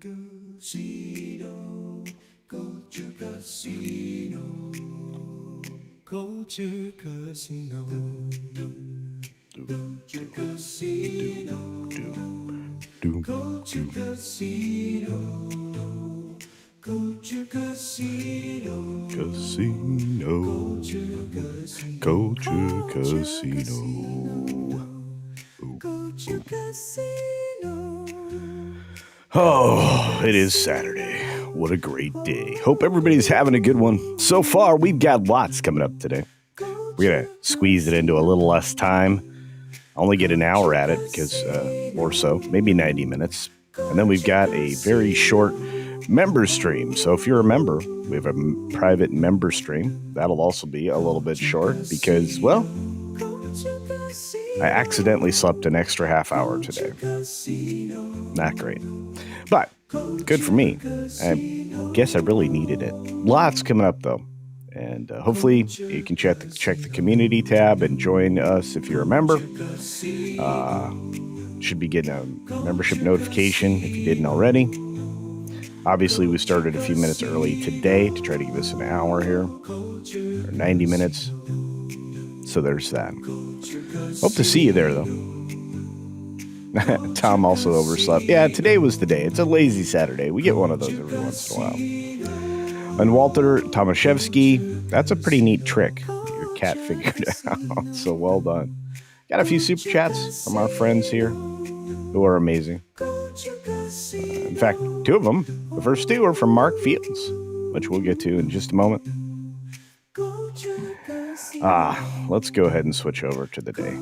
Casino, Culture Casino, Culture Casino, Culture Casino, Culture Casino, Culture Casino, Culture Casino. Culture Casino. Oh, it is Saturday. What a great day. Hope everybody's having a good one. So far, we've got lots coming up today. We're going to squeeze it into a little less time. I only get an hour at it because, or so, maybe 90 minutes. And then we've got a very short member stream. So if you're a member, we have a private member stream. That'll also be a little bit short because, well, I accidentally slept an extra half hour today. Not great. But good for me. I guess I really needed it. Lots coming up, though. And hopefully you can check the community tab and join us if you're a member. Should be getting a membership notification if you didn't already. Obviously, we started a few minutes early today to try to give us an hour here, or 90 minutes. So there's that. Hope to see you there, though. Tom also overslept. Yeah, today was the day. It's a lazy Saturday. We get one of those every once in a while. And Walter Tomaszewski, that's a pretty neat trick your cat figured out. So well done. Got a few super chats from our friends here who are amazing. In fact, two of them, the first two are from Mark Fields, which we'll get to in just a moment. Let's go ahead and switch over to the day.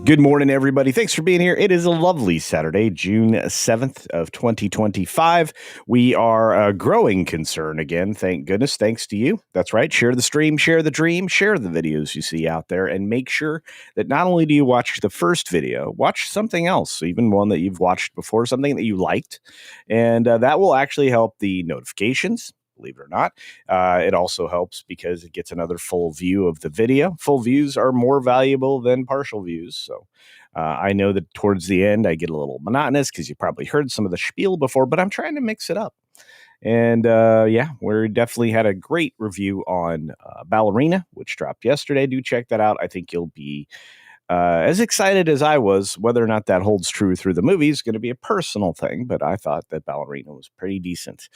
Good morning, everybody. Thanks for being here. It is a lovely Saturday, June 7th of 2025. We are a growing concern again. Thank goodness. Thanks to you. That's right. Share the stream, share the dream, share the videos you see out there, and make sure that not only do you watch the first video, watch something else, even one that you've watched before, something that you liked, and that will actually help the notifications. Believe it or not. It also helps because it gets another full view of the video. Full views are more valuable than partial views. So I know that towards the end, I get a little monotonous because you probably heard some of the spiel before, but I'm trying to mix it up. And yeah, we definitely had a great review on Ballerina, which dropped yesterday. Do check that out. I think you'll be as excited as I was. Whether or not that holds true through the movie is going to be a personal thing, but I thought that Ballerina was pretty decent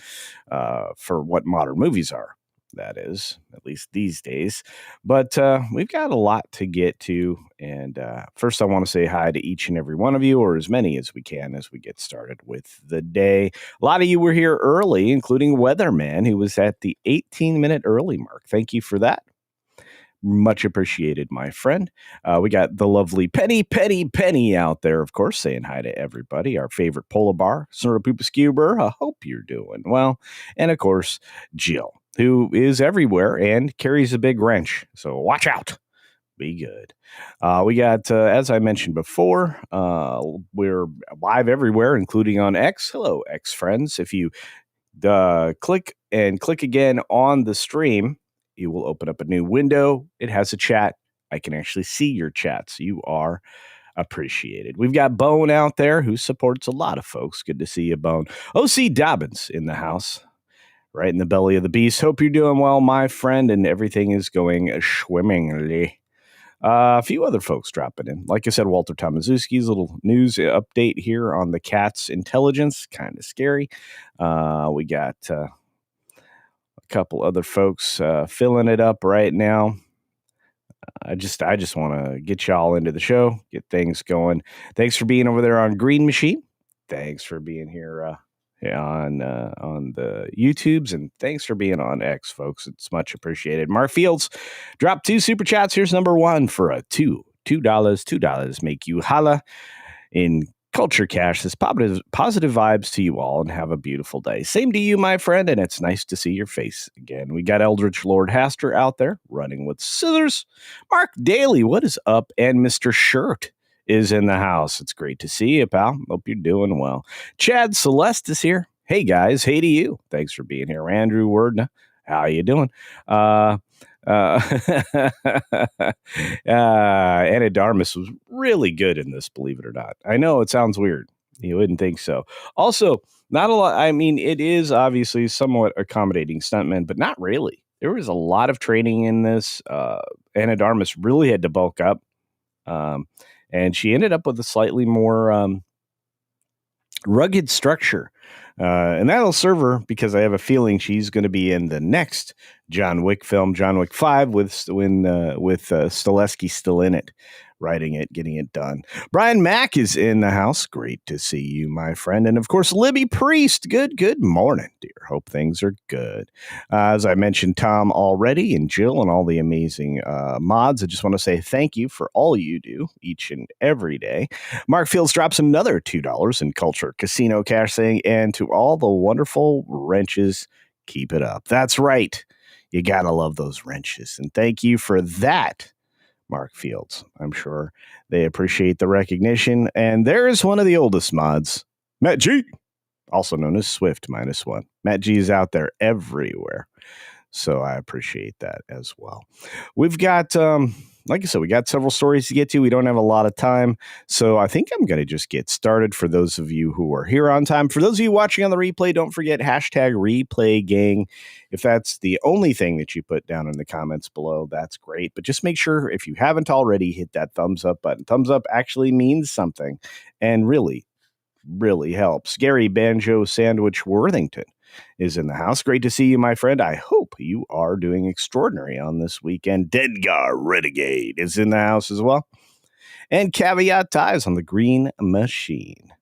for what modern movies are. That is, at least these days. But we've got a lot to get to. And first, I want to say hi to each and every one of you, or as many as we can, as we get started with the day. A lot of you were here early, including Weatherman, who was at the 18-minute early mark. Thank you for that. Much appreciated, my friend. We got the lovely Penny out there, of course, saying hi to everybody. Our favorite polar bar, Scuber. I hope you're doing well. And of course, Jill, who is everywhere and carries a big wrench. So watch out. Be good. We got, as I mentioned before, we're live everywhere, including on X. Hello, X friends. If you click again on the stream, you will open up a new window. It has a chat. I can actually see your chats. You are appreciated. We've got Bone out there who supports a lot of folks. Good to see you, Bone. O.C. Dobbins in the house, right in the belly of the beast. Hope you're doing well, my friend, and everything is going swimmingly. A few other folks dropping in. Like I said, Walter Tomaszewski's little news update here on the cat's intelligence. Kind of scary. We got a couple other folks filling it up right now. I just want to get y'all into the show, get things going. Thanks for being over there on Green Machine. Thanks for being here on the YouTubes, and thanks for being on X, folks. It's much appreciated. Mark Fields dropped 2 super chats. Here's number 1 for a $2. Make you holla in Culture Cash. This positive vibes to you all, and have a beautiful day. Same to you, my friend, and it's nice to see your face again. We got Eldritch Lord Haster out there running with scissors. Mark Daly, what is up? And Mr. Shirt is in the house. It's great to see you, pal. Hope you're doing well. Chad Celeste is here. Hey, guys. Hey to you. Thanks for being here. Andrew Wordna, how you doing? Anna Darmus was really good in this, believe it or not. I know it sounds weird. You wouldn't think so. Also, not a lot. I mean, it is obviously somewhat accommodating stuntmen, but not really. There was a lot of training in this. Anna Darmus really had to bulk up, um, and she ended up with a slightly more rugged structure. And that'll serve her because I have a feeling she's going to be in the next John Wick film, John Wick 5, with Stileski still in it, writing it, getting it done. Brian Mack is in the house. Great to see you, my friend. And of course, Libby Priest. Good morning, dear. Hope things are good. As I mentioned, Tom already and Jill and all the amazing mods. I just want to say thank you for all you do each and every day. Mark Fields drops another $2 in Culture Casino Cash, saying, and to all the wonderful wrenches, keep it up. That's right. You got to love those wrenches. And thank you for that, Mark Fields. I'm sure they appreciate the recognition. And there's one of the oldest mods, Matt G, also known as Swift -1. Matt G is out there everywhere. So I appreciate that as well. We've got, like I said, we got several stories to get to. We don't have a lot of time. So I think I'm going to just get started for those of you who are here on time. For those of you watching on the replay, don't forget #ReplayGang. If that's the only thing that you put down in the comments below, that's great. But just make sure, if you haven't already, hit that thumbs up button. Thumbs up actually means something and really helps. Gary Banjo Sandwich Worthington is in the house. Great to see you, my friend. I hope you are doing extraordinary on this weekend. Dedgar Renegade is in the house as well. And Caveat Ties on the Green Machine.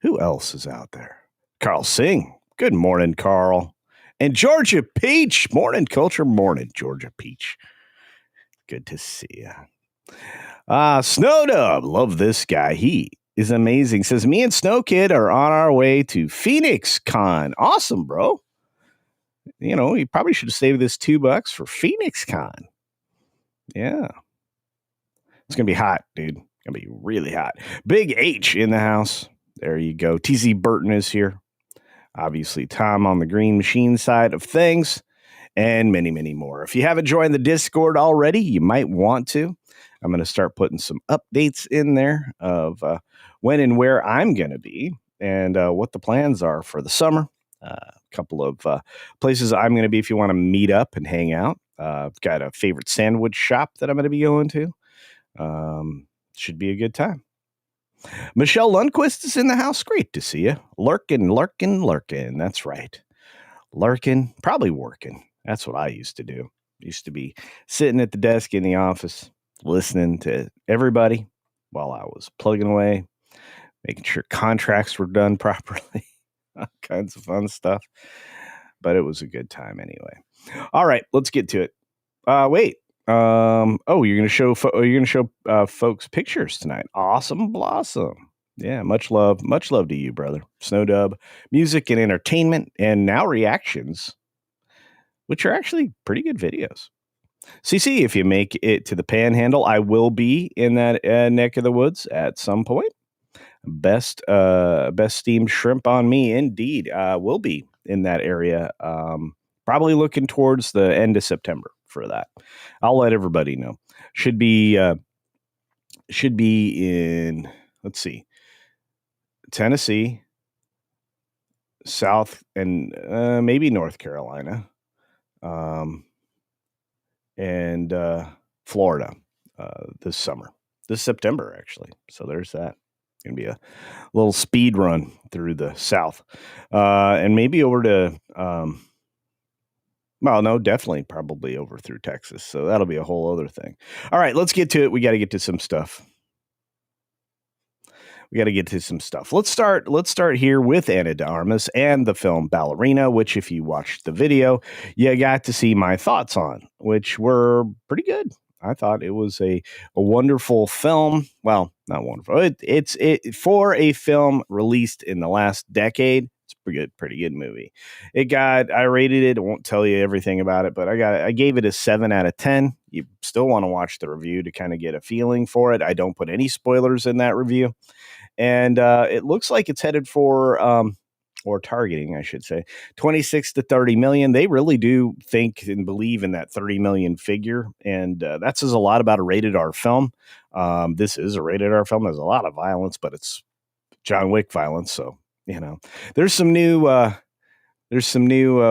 Who else is out there? Carl Singh. Good morning, Carl. And Georgia Peach. Morning, Culture. Morning, Georgia Peach. Good to see you. Snowdub. Love this guy. He is amazing. Says, me and Snow Kid are on our way to Phoenix Con. Awesome, bro. You know, you probably should have saved this $2 for Phoenix Con. Yeah. It's going to be hot, dude. Going to be really hot. Big H in the house. There you go. TZ Burton is here. Obviously, Tom on the Green Machine side of things. And many, many more. If you haven't joined the Discord already, you might want to. I'm going to start putting some updates in there of when and where I'm going to be and what the plans are for the summer. A couple of places I'm going to be if you want to meet up and hang out. I've got a favorite sandwich shop that I'm going to be going to. Should be a good time. Michelle Lundquist is in the house. Great to see you. Lurking. That's right. Lurking, probably working. That's what I used to do. Used to be sitting at the desk in the office, listening to everybody while I was plugging away, making sure contracts were done properly, all kinds of fun stuff. But it was a good time anyway. All right, let's get to it. Wait. You're gonna show folks pictures tonight. Awesome blossom. Yeah, much love to you, brother. Snowdub, music and entertainment, and now reactions, which are actually pretty good videos. CC, if you make it to the Panhandle, I will be in that neck of the woods at some point. Best steamed shrimp on me, indeed. Will be in that area. Probably looking towards the end of September for that. I'll let everybody know. Should be in, let's see, Tennessee, South, and maybe North Carolina, and Florida this September, actually. So there's that. Gonna be a little speed run through the South, and maybe over to, well, no, definitely probably over through Texas. So that'll be a whole other thing. All right, let's get to it. We got to get to some stuff. Let's start here with Anna de Armas and the film Ballerina, which if you watched the video, you got to see my thoughts on, which were pretty good. I thought it was a wonderful film. Well, not wonderful. It's for a film released in the last decade. It's pretty good movie. I rated it. I won't tell you everything about it, but I gave it a 7 out of 10. You still want to watch the review to kind of get a feeling for it. I don't put any spoilers in that review. And it looks like it's headed for or targeting, I should say, 26 to 30 million. They really do think and believe in that 30 million figure. And that says a lot about a rated R film. This is a rated R film. There's a lot of violence, but it's John Wick violence. So, there's some new,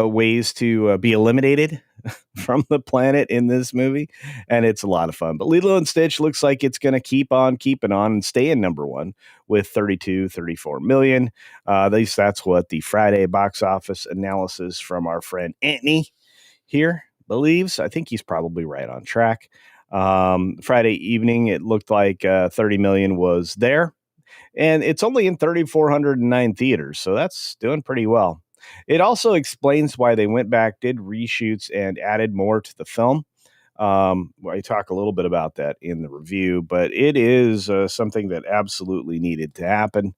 ways to be eliminated from the planet in this movie, and it's a lot of fun. But Lilo and Stitch looks like it's going to keep on keeping on and stay in number one with 34 million. At least that's what the Friday box office analysis from our friend Anthony here believes. I think he's probably right on track. Friday evening, it looked like 30 million was there, and it's only in 3,409 theaters, so that's doing pretty well. It also explains why they went back, did reshoots, and added more to the film. I talk a little bit about that in the review, but it is something that absolutely needed to happen.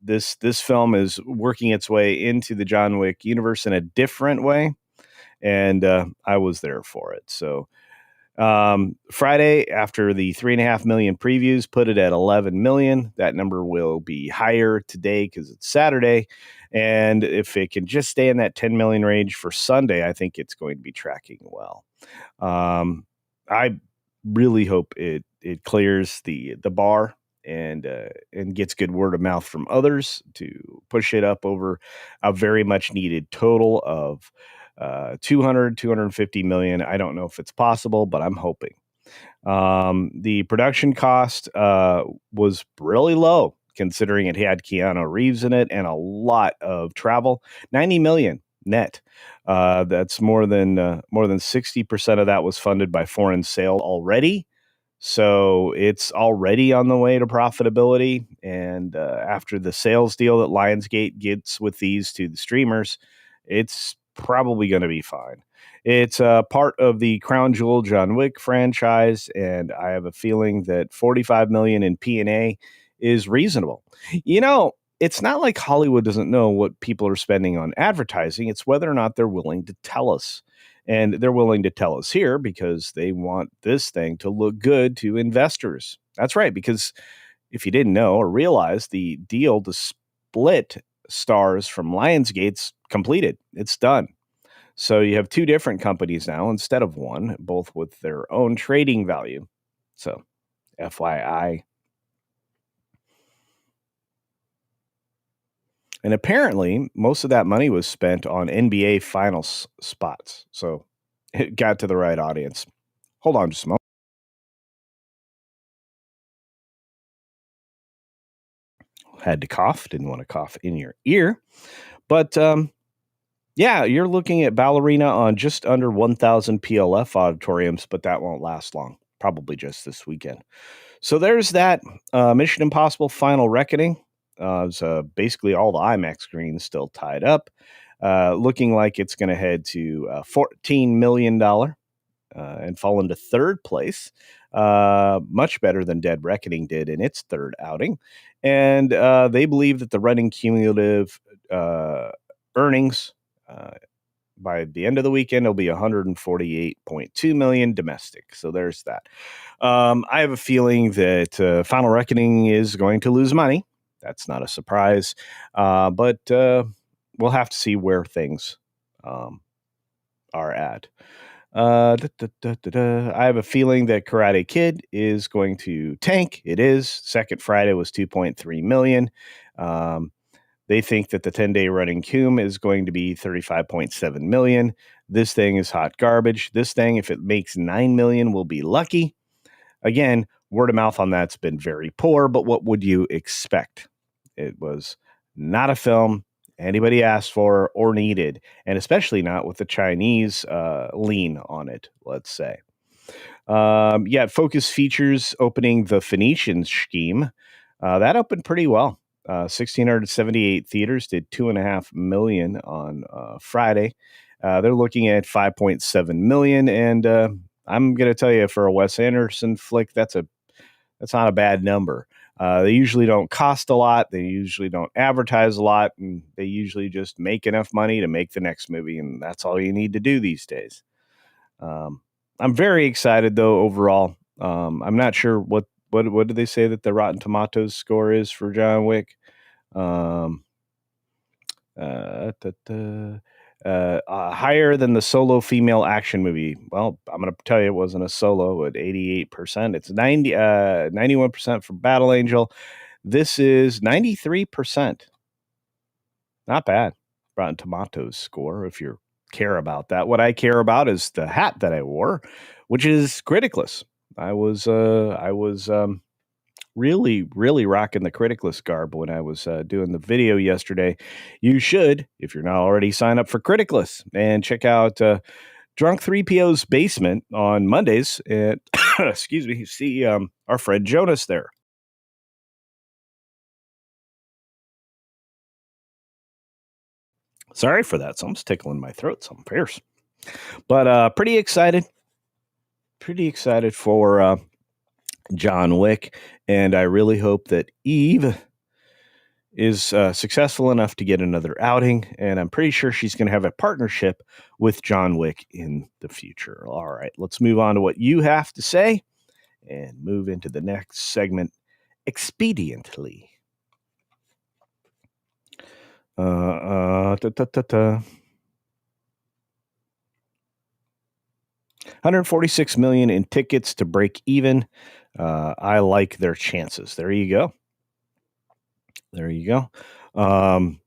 This film is working its way into the John Wick universe in a different way, and I was there for it. So Friday, after the 3.5 million previews, put it at 11 million. That number will be higher today because it's Saturday. And if it can just stay in that 10 million range for Sunday, I think it's going to be tracking well. I really hope it clears the bar and gets good word of mouth from others to push it up over a very much needed total of 250 million. I don't know if it's possible, but I'm hoping. The production cost was really low considering it had Keanu Reeves in it and a lot of travel. 90 million net. That's more than 60% of that was funded by foreign sale already. So it's already on the way to profitability. And after the sales deal that Lionsgate gets with these to the streamers, it's probably going to be fine. It's part of the Crown Jewel John Wick franchise, and I have a feeling that 45 million in P&A is reasonable. It's not like Hollywood doesn't know what people are spending on advertising. It's whether or not they're willing to tell us. And they're willing to tell us here because they want this thing to look good to investors. That's right, because if you didn't know or realize, the deal to split stars from Lionsgate's completed. It's done. So you have two different companies now instead of one, both with their own trading value. So, FYI. And apparently, most of that money was spent on NBA Finals spots. So it got to the right audience. Hold on just a moment. Had to cough. Didn't want to cough in your ear. But yeah, you're looking at Ballerina on just under 1,000 PLF auditoriums, but that won't last long. Probably just this weekend. So there's that. Mission Impossible Final Reckoning. So basically all the IMAX screens still tied up. Looking like it's going to head to $14 million and fall into third place. Much better than Dead Reckoning did in its third outing. And they believe that the running cumulative earnings by the end of the weekend will be 148.2 million domestic. So there's that. I have a feeling that Final Reckoning is going to lose money. That's not a surprise, but we'll have to see where things are at. I have a feeling that Karate Kid is going to tank. It is. Second Friday was 2.3 million. They think that the 10-day running cum is going to be 35.7 million. This thing is hot garbage. This thing, if it makes 9 million, will be lucky. Again, word of mouth on that's been very poor, but what would you expect? It was not a film anybody asked for or needed, and especially not with the Chinese lean on it, let's say. Focus Features opening the Phoenician scheme. That opened pretty well. 1,678 theaters did 2.5 million on Friday. They're looking at 5.7 million, and I'm going to tell you, for a Wes Anderson flick, that's not a bad number. They usually don't cost a lot. They usually don't advertise a lot, and they usually just make enough money to make the next movie, and that's all you need to do these days. I'm very excited, though, overall. I'm not sure what did they say that the Rotten Tomatoes score is for John Wick. Higher than the solo female action movie. Well, I'm going to tell you it wasn't a solo at 88%. It's 91% for Battle Angel. This is 93%. Not bad. Rotten Tomatoes score, if you care about that. What I care about is the hat that I wore, which is Criticless. I was really rocking the Criticless garb when I was doing the video yesterday. You should, if you're not already, sign up for Criticless and check out Drunk 3PO's Basement on Mondays. And excuse me, see our friend Jonas there. Sorry for that. Something's tickling my throat. Something fierce. But pretty excited. Pretty excited for John Wick. And I really hope that Eve is successful enough to get another outing. And I'm pretty sure she's going to have a partnership with John Wick in the future. All right, let's move on to what you have to say and move into the next segment expediently. 146 million in tickets to break even. I like their chances. There you go.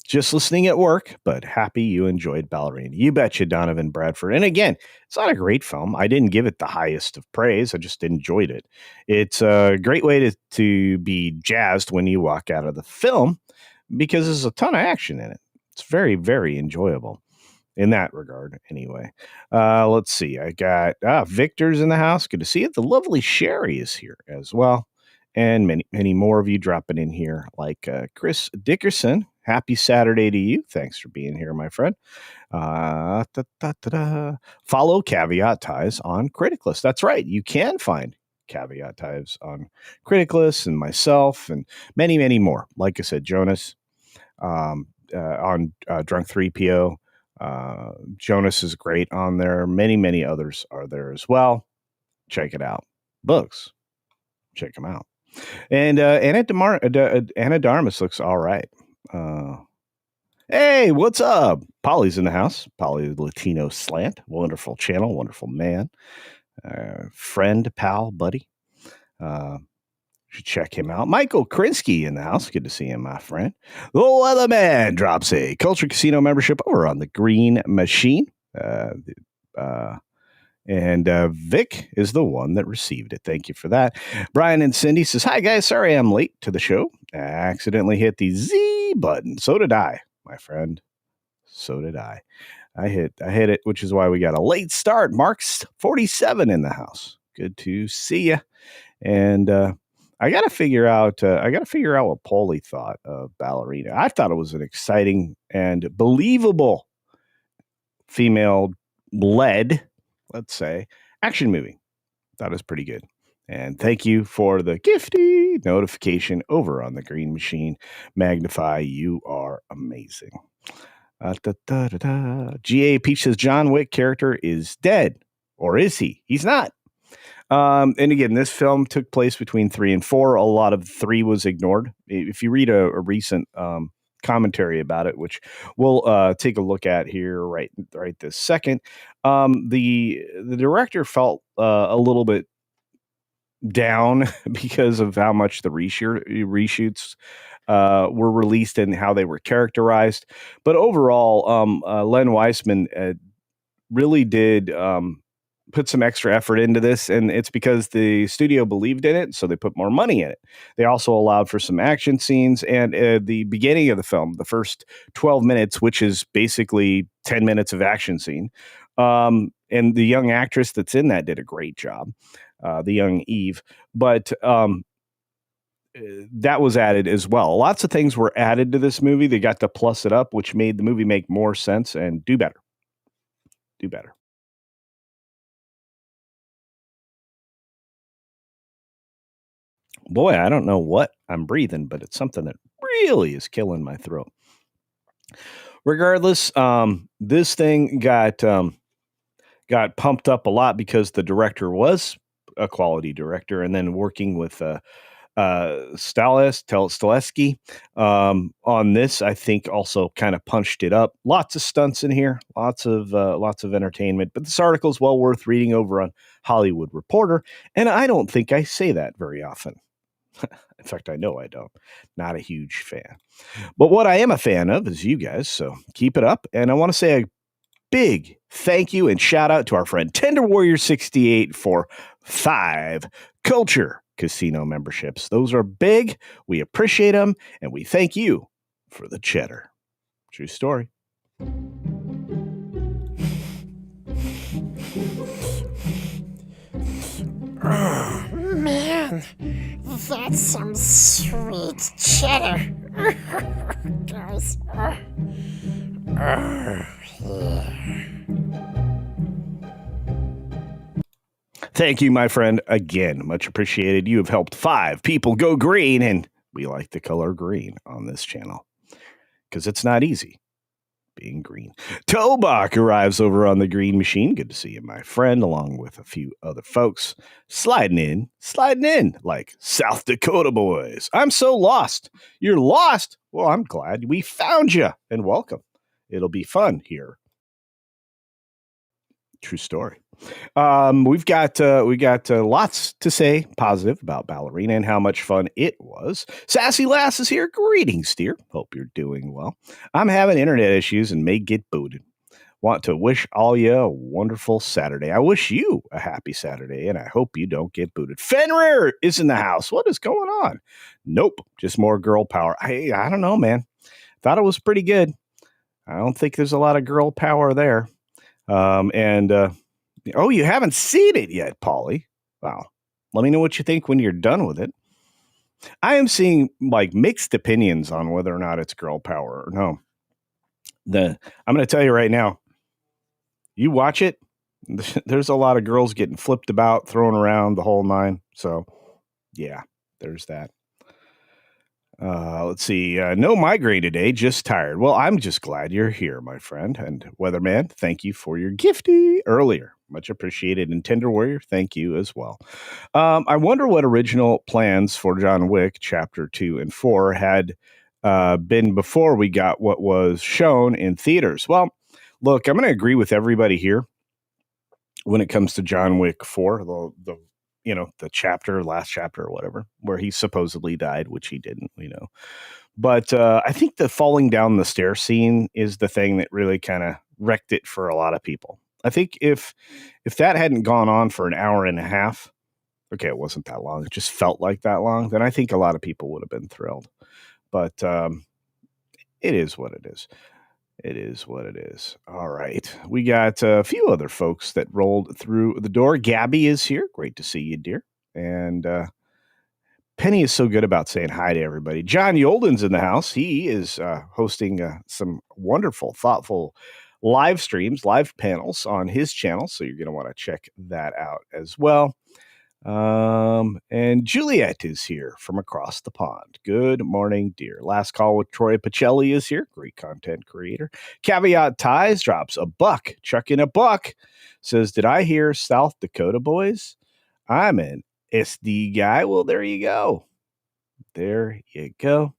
Just listening at work, but happy you enjoyed Ballerina. You betcha, Donovan Bradford. And again, it's not a great film. I didn't give it the highest of praise. I just enjoyed it. It's a great way to be jazzed when you walk out of the film because there's a ton of action in it. It's very, very enjoyable in that regard, anyway. Let's see. I got Victor's in the house. Good to see it. The lovely Sherry is here as well. And many, many more of you dropping in here, like Chris Dickerson. Happy Saturday to you. Thanks for being here, my friend. Follow Caveat Ties on Criticless. That's right. You can find Caveat Ties on Criticless and myself and many, many more. Like I said, Jonas on Drunk 3PO. Jonas is great on there. Many, many others are there as well. Check it out. Books. Check them out. And Anna Darmus looks all right. Hey, what's up? Polly's in the house. Polly Latino Slant. Wonderful channel. Wonderful man. Friend, pal, buddy. Should check him out. Michael Krinsky in the house. Good to see him, my friend. The Weatherman drops a Culture Casino membership over on the Green Machine. And Vic is the one that received it. Thank you for that. Brian and Cindy says, hi, guys. Sorry I'm late to the show. I accidentally hit the Z button. So did I, my friend. So did I. I hit it, which is why we got a late start. Mark's 47 in the house. Good to see you. And I got to figure out what Paulie thought of Ballerina. I thought it was an exciting and believable female-led, let's say, action movie. That was pretty good. And thank you for the gifty notification over on the Green Machine. Magnify, you are amazing. G.A. Peach says John Wick character is dead. Or is he? He's not. And again, this film took place between 3 and 4. A lot of 3 was ignored. If you read a recent commentary about it, which we'll take a look at here right this second, the director felt a little bit down because of how much the reshoots were released and how they were characterized. But overall, Len Wiseman really did put some extra effort into this, and it's because the studio believed in it, so they put more money in it. They also allowed for some action scenes, and the beginning of the film, the first 12 minutes, which is basically 10 minutes of action scene, and the young actress that's in that did a great job, the young Eve, but that was added as well. Lots of things were added to this movie. They got to plus it up, which made the movie make more sense and do better. Boy, I don't know what I'm breathing, but it's something that really is killing my throat. Regardless, this thing got pumped up a lot because the director was a quality director, and then working with Stalesky on this. I think also kind of punched it up. Lots of stunts in here, lots of entertainment. But this article is well worth reading over on Hollywood Reporter, and I don't think I say that very often. In fact, I know I don't. Not a huge fan. But what I am a fan of is you guys, so keep it up. And I want to say a big thank you and shout out to our friend Tender Warrior 68 for 5 Culture Casino memberships. Those are big. We appreciate them, and we thank you for the cheddar. True story. Oh, man, that's some sweet cheddar. Guys. Yeah. Thank you, my friend, again. Much appreciated. You have helped 5 people go green, and we like the color green on this channel because it's not easy being green. Tobach arrives over on the green machine. Good to see you, my friend, along with a few other folks. Sliding in like South Dakota boys. I'm so lost. You're lost? Well, I'm glad we found you, and welcome. It'll be fun here. True story. We got lots to say positive about Ballerina and how much fun it was. Sassy Lass is here. Greetings, dear. Hope you're doing well. I'm having internet issues and may get booted. Want to wish all you a wonderful Saturday. I wish you a happy Saturday, and I hope you don't get booted. Fenrir is in the house. What is going on? Nope, just more girl power. I don't know, man. Thought it was pretty good. I don't think there's a lot of girl power there. Oh, you haven't seen it yet, Polly. Wow. Let me know what you think when you're done with it. I am seeing like mixed opinions on whether or not it's girl power or no. I'm going to tell you right now, you watch it, there's a lot of girls getting flipped about, thrown around the whole nine. So yeah, there's that. Let's see. No migraine today, just tired. Well, I'm just glad you're here, my friend. And Weatherman, thank you for your gifty earlier. Much appreciated. And Tender Warrior, thank you as well. I wonder what original plans for John Wick Chapter 2 and 4 had been before we got what was shown in theaters. Well, look, I'm going to agree with everybody here when it comes to John Wick 4, the last chapter or whatever, where he supposedly died, which he didn't, But I think the falling down the stair scene is the thing that really kind of wrecked it for a lot of people. I think if that hadn't gone on for an hour and a half, okay, it wasn't that long, it just felt like that long, then I think a lot of people would have been thrilled. But it is what it is. It is what it is. All right. We got a few other folks that rolled through the door. Gabby is here. Great to see you, dear. And Penny is so good about saying hi to everybody. John Yolden's in the house. He is hosting some wonderful, thoughtful live streams, live panels on his channel. So you're going to want to check that out as well. And Juliet is here from across the pond. Good morning, dear. Last call with Troy Pacelli is here. Great content creator. Caveat Ties drops a buck. Chuck in a buck. Says, did I hear South Dakota boys? I'm an SD guy. Well, there you go. There you go.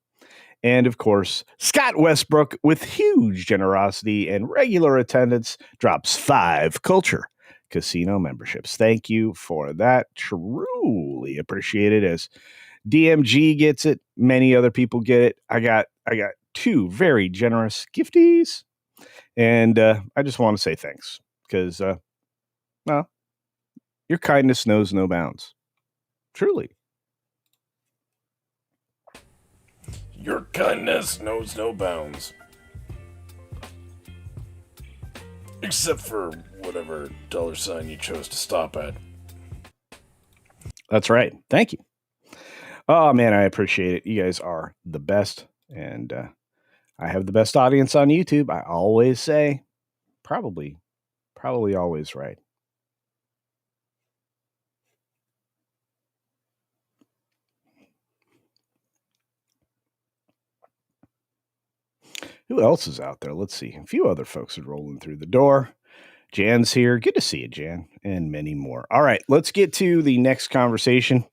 And of course, Scott Westbrook, with huge generosity and regular attendance, drops 5 CultureCasino memberships. Thank you for that. Truly appreciated. As DMG gets it, many other people get it. I got 2 very generous gifties, and I just want to say thanks because, your kindness knows no bounds. Truly. Your kindness knows no bounds. Except for whatever $sign you chose to stop at. That's right. Thank you. Oh, man, I appreciate it. You guys are the best. And I have the best audience on YouTube. I always say, probably always right. Who else is out there? Let's see. A few other folks are rolling through the door. Jan's here. Good to see you, Jan, and many more. All right, let's get to the next conversation.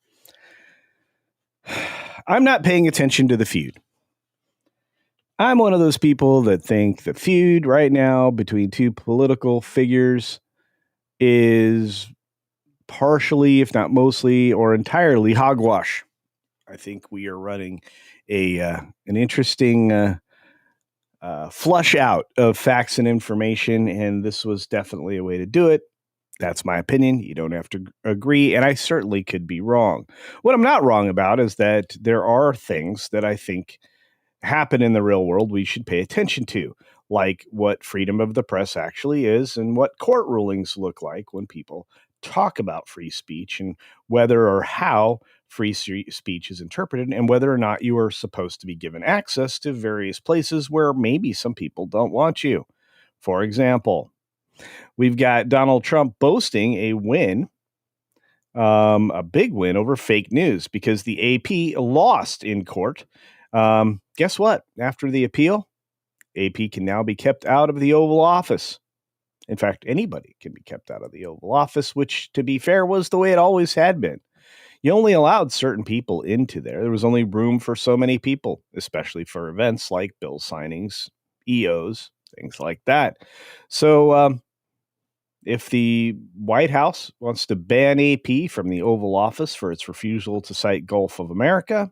I'm not paying attention to the feud. I'm one of those people that think the feud right now between two political figures is partially, if not mostly, or entirely hogwash. I think we are running an interesting flush out of facts and information, and this was definitely a way to do it. That's my opinion. You don't have to agree, and I certainly could be wrong. What I'm not wrong about is that there are things that I think happen in the real world we should pay attention to, like what freedom of the press actually is and what court rulings look like when people talk about free speech and whether or how free speech is interpreted and whether or not you are supposed to be given access to various places where maybe some people don't want you. For example, we've got Donald Trump boasting a win, a big win over fake news because the AP lost in court. Guess what? After the appeal, AP can now be kept out of the Oval Office. In fact, anybody can be kept out of the Oval Office, which, to be fair, was the way it always had been. You only allowed certain people into there. There was only room for so many people, especially for events like bill signings, EOs, things like that. So if the White House wants to ban AP from the Oval Office for its refusal to cite Gulf of America,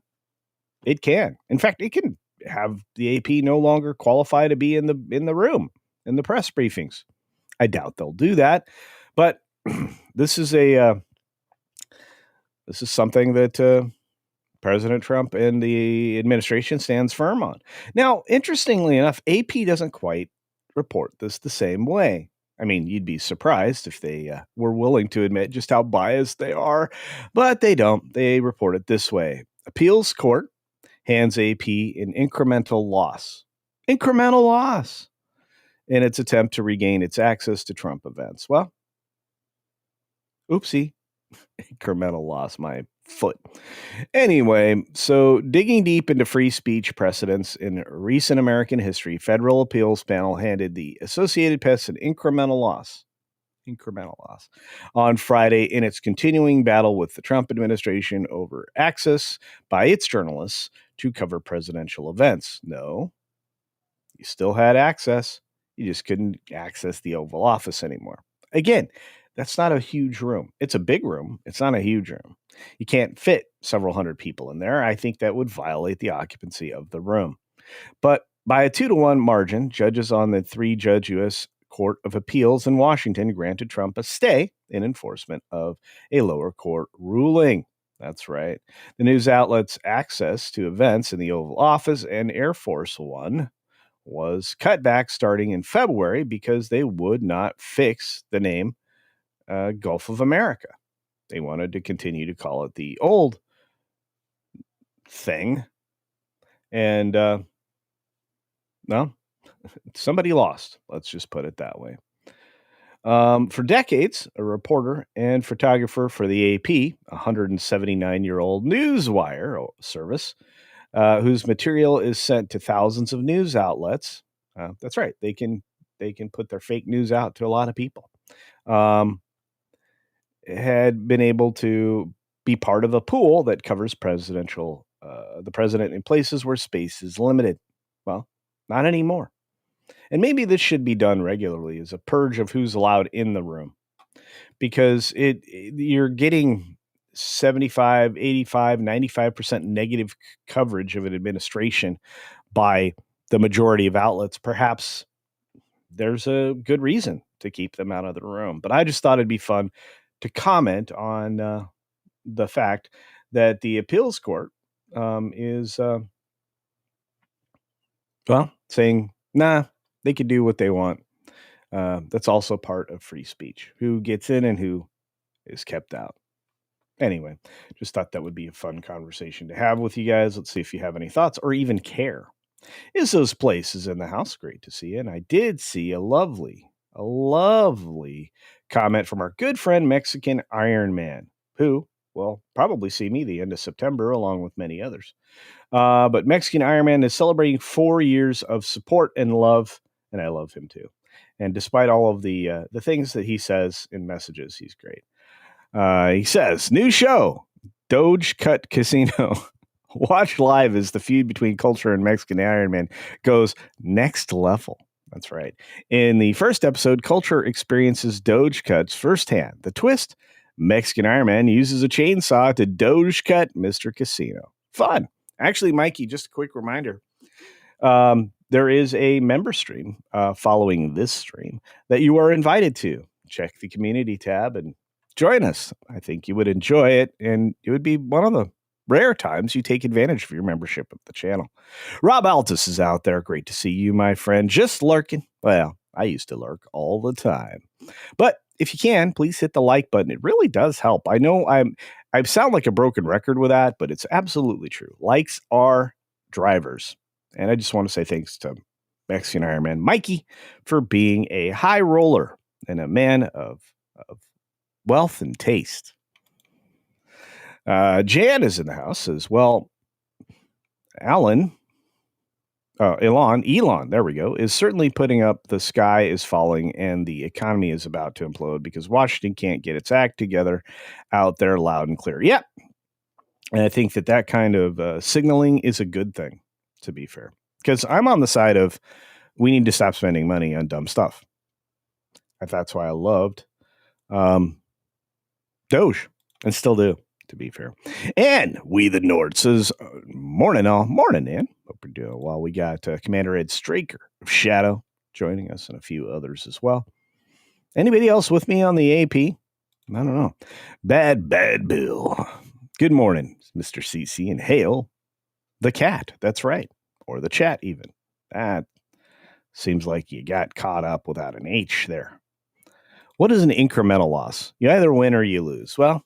it can. In fact, it can have the AP no longer qualify to be in the room in the press briefings. I doubt they'll do that, but this is something that President Trump and the administration stands firm on. Now, interestingly enough, AP doesn't quite report this the same way. I mean, you'd be surprised if they were willing to admit just how biased they are, but they don't. They report it this way. Appeals court hands AP an incremental loss in its attempt to regain its access to Trump events. Well, oopsie, incremental loss, my foot. Anyway, so digging deep into free speech precedents in recent American history, federal appeals panel handed the Associated Press an incremental loss on Friday in its continuing battle with the Trump administration over access by its journalists to cover presidential events. No, you still had access. You just couldn't access the Oval Office anymore. Again, that's not a huge room. It's a big room. It's not a huge room. You can't fit several hundred people in there. I think that would violate the occupancy of the room. But by a 2-1 margin, judges on the 3-judge U.S. Court of Appeals in Washington granted Trump a stay in enforcement of a lower court ruling. That's right. The news outlet's access to events in the Oval Office and Air Force One was cut back starting in February because they would not fix the name Gulf of America. They wanted to continue to call it the old thing. And, no, somebody lost. Let's just put it that way. For decades, a reporter and photographer for the AP, a 179-year-old newswire service, whose material is sent to thousands of news outlets. That's right. They can put their fake news out to a lot of people. Had been able to be part of a pool that covers the president in places where space is limited. Well, not anymore. And maybe this should be done regularly as a purge of who's allowed in the room, because you're getting 75, 85, 95% negative coverage of an administration by the majority of outlets. Perhaps there's a good reason to keep them out of the room. But I just thought it'd be fun to comment on the fact that the appeals court is, saying, nah, they can do what they want. That's also part of free speech. Who gets in and who is kept out. Anyway, just thought that would be a fun conversation to have with you guys. Let's see if you have any thoughts or even care. Is those places in the house? Great to see you. And I did see a lovely comment from our good friend Mexican Iron Man, who will probably see me the end of September along with many others. But Mexican Iron Man is celebrating 4 years of support and love, and I love him too. And despite all of the things that he says in messages, he's great. He says, new show, Doge Cut Casino. Watch live as the feud between Culture and Mexican Iron Man goes next level. That's right. In the first episode, Culture experiences Doge cuts firsthand. The twist, Mexican Iron Man uses a chainsaw to Doge cut Mr. Casino. Fun. Actually, Mikey, just a quick reminder. There is a member stream following this stream that you are invited to. Check the community tab and join us. I think you would enjoy it, and it would be one of the rare times you take advantage of your membership of the channel. Rob Altus is out there. Great to see you, my friend. Just lurking. Well, I used to lurk all the time. But if you can, please hit the like button. It really does help. I know I sound like a broken record with that, but it's absolutely true. Likes are drivers. And I just want to say thanks to Mexican Iron Man Mikey for being a high roller and a man of wealth and taste. Jan is in the house as well. Elon, there we go, is certainly putting up the sky is falling and the economy is about to implode because Washington can't get its act together out there loud and clear. Yep. And I think that kind of signaling is a good thing, to be fair, because I'm on the side of we need to stop spending money on dumb stuff. That's why I loved Doge and still do, to be fair. And We the Nord says, morning all. Morning, Ann. Hope you're doing well. We got Commander Ed Straker of Shadow joining us and a few others as well. Anybody else with me on the AP? I don't know. Bad Bill. Good morning, Mr. CC, and hail the cat. That's right. Or the chat, even. That seems like you got caught up without an H there. What is an incremental loss? You either win or you lose. Well,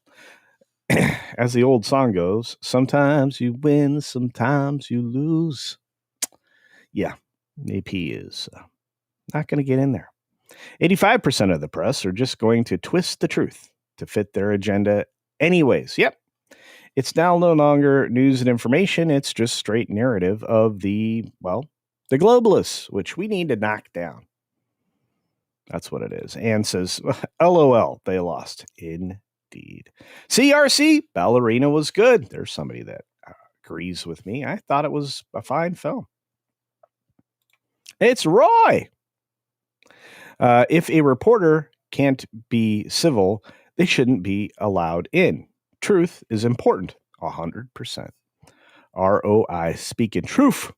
as the old song goes, sometimes you win, sometimes you lose. Yeah, AP is not going to get in there. 85% of the press are just going to twist the truth to fit their agenda anyways. Yep. It's now no longer news and information. It's just straight narrative of the globalists, which we need to knock down. That's what it is. Ann says, LOL, they lost. Indeed. CRC, Ballerina was good. There's somebody that agrees with me. I thought it was a fine film. It's Roy. If a reporter can't be civil, they shouldn't be allowed in. Truth is important. 100%. ROI speaking truth.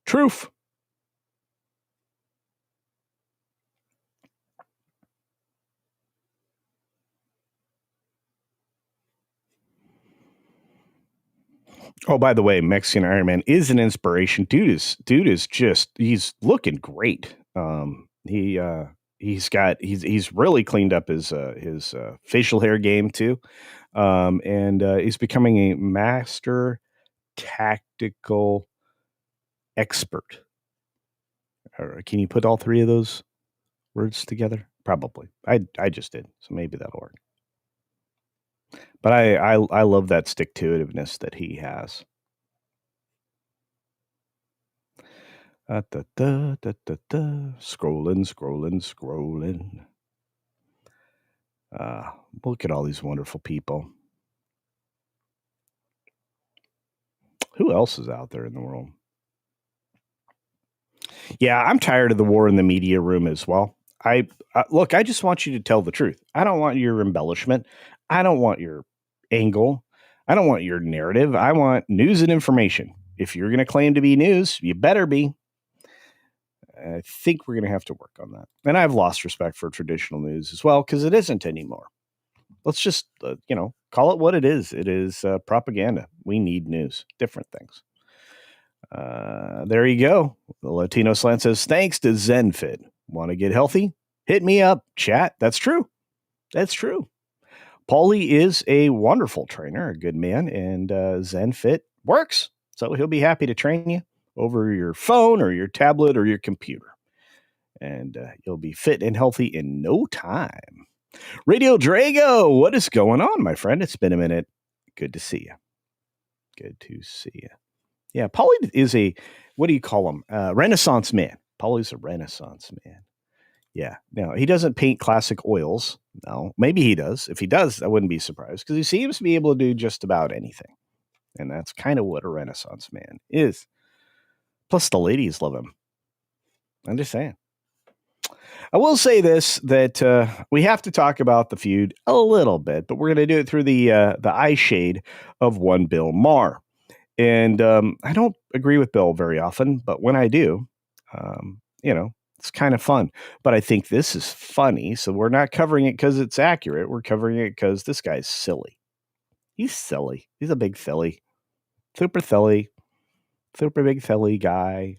Truth. Oh, by the way, Mexican Iron Man is an inspiration. Dude is just, he's looking great. He's really cleaned up his facial hair game too. And he's becoming a master tactical expert. Can you put all three of those words together? Probably. I just did. So maybe that'll work. But I love that stick-to-itiveness that he has. Scrolling. Look at all these wonderful people. Who else is out there in the world? Yeah, I'm tired of the war in the media room as well. I just want you to tell the truth. I don't want your embellishment. I don't want your angle. I don't want your narrative. I want news and information. If you're going to claim to be news, you better be. I think we're going to have to work on that. And I've lost respect for traditional news as well, because it isn't anymore. Let's just, call it what it is. It is propaganda. We need news, different things. There you go. The Latino Slant says, thanks to ZenFit. Want to get healthy? Hit me up, chat. That's true. Paulie is a wonderful trainer, a good man, and ZenFit works. So he'll be happy to train you over your phone or your tablet or your computer. And you'll be fit and healthy in no time. Radio Drago, what is going on, my friend? It's been a minute. Good to see you. Yeah, Paulie is what do you call him? Renaissance man. Paulie's a Renaissance man. Yeah. Now, he doesn't paint classic oils. No, maybe he does. If he does, I wouldn't be surprised because he seems to be able to do just about anything. And that's kind of what a Renaissance man is. Plus, the ladies love him. I'm just saying. I will say this, that we have to talk about the feud a little bit, but we're going to do it through the eye shade of one Bill Maher. And I don't agree with Bill very often, but when I do, it's kind of fun. But I think this is funny, so we're not covering it because it's accurate. We're covering it because this guy's silly. He's silly. He's a big silly. Super silly. Super big silly guy.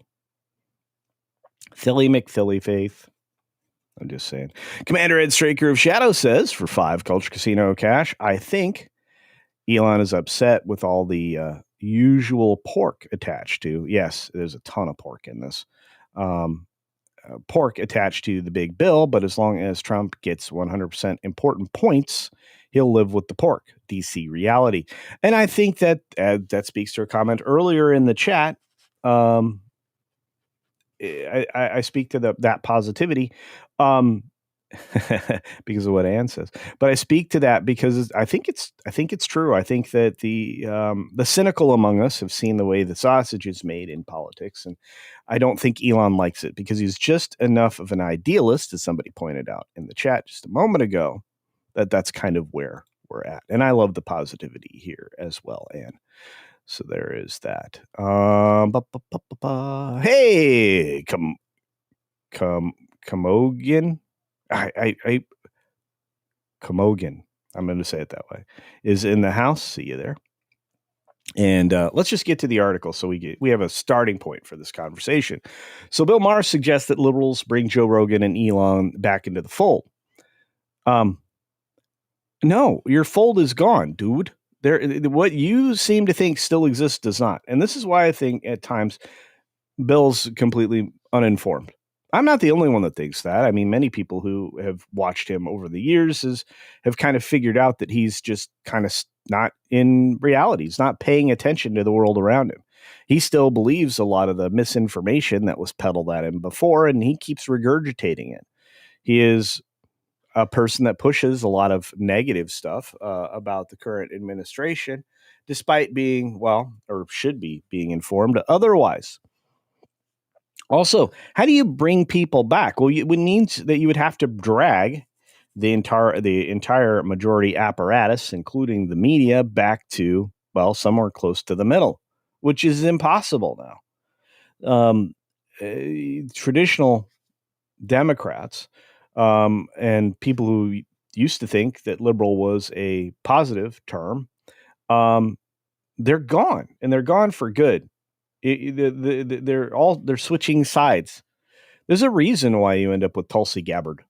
Silly McSilly face. I'm just saying. Commander Ed Straker of Shadow says, for 5 Culture Casino cash, I think Elon is upset with all the usual pork attached to. Yes, there's a ton of pork in this. Pork attached to the big bill, but as long as Trump gets 100% important points, he'll live with the pork. DC reality. And I think that that speaks to a comment earlier in the chat. I speak to that positivity because of what Ann says, but I speak to that because I think it's true. I think that the cynical among us have seen the way the sausage is made in politics, and I don't think Elon likes it because he's just enough of an idealist, as somebody pointed out in the chat just a moment ago, that's kind of where we're at. And I love the positivity here as well, Ann. So there is that. Hey, Camogan. Camogan. I'm going to say it that way. Is in the house. See you there. And let's just get to the article so we have a starting point for this conversation. So Bill Maher suggests that liberals bring Joe Rogan and Elon back into the fold. No, your fold is gone, dude. What you seem to think still exists does not. And this is why I think at times Bill's completely uninformed. I'm not the only one that thinks that. I mean, many people who have watched him over the years have kind of figured out that he's just kind of not in reality. He's not paying attention to the world around him. He still believes a lot of the misinformation that was peddled at him before, and he keeps regurgitating it. He is a person that pushes a lot of negative stuff about the current administration, despite being, or should be being informed otherwise. Also, how do you bring people back? Well, it means that you would have to drag the entire majority apparatus, including the media, back to, somewhere close to the middle, which is impossible now. Traditional Democrats and people who used to think that liberal was a positive term, they're gone, and they're gone for good. They're switching sides. There's a reason why you end up with Tulsi Gabbard,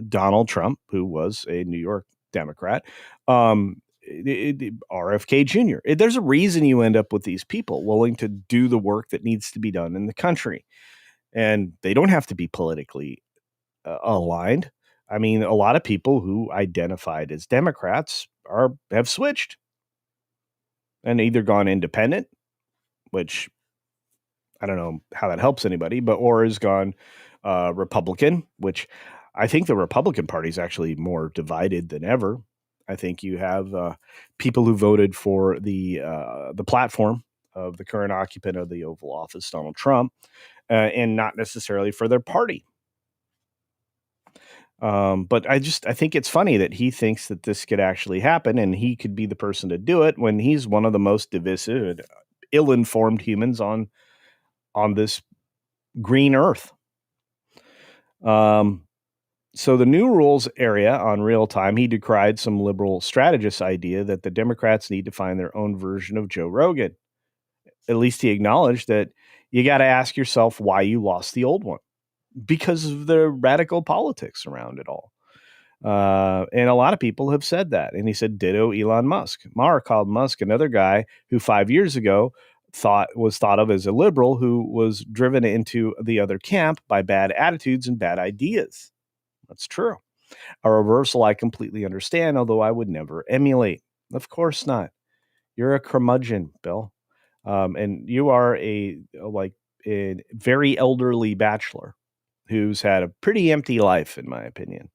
Donald Trump, who was a New York Democrat, RFK Jr. There's a reason you end up with these people willing to do the work that needs to be done in the country. And they don't have to be politically aligned. I mean, a lot of people who identified as Democrats have switched and either gone independent, which I don't know how that helps anybody, or has gone Republican, which I think the Republican Party is actually more divided than ever. I think you have people who voted for the platform of the current occupant of the Oval Office, Donald Trump, and not necessarily for their party. But I think it's funny that he thinks that this could actually happen and he could be the person to do it when he's one of the most divisive and ill-informed humans on this green earth. So the new rules area on real time, he decried some liberal strategist idea that the Democrats need to find their own version of Joe Rogan. At least he acknowledged that you got to ask yourself why you lost the old one, because of the radical politics around it all. And a lot of people have said that. And he said, ditto Elon Musk. Maher called Musk another guy who 5 years ago was thought of as a liberal who was driven into the other camp by bad attitudes and bad ideas. That's true. A reversal I completely understand, although I would never emulate. Of course not. You're a curmudgeon, Bill. And you are a very elderly bachelor who's had a pretty empty life, in my opinion.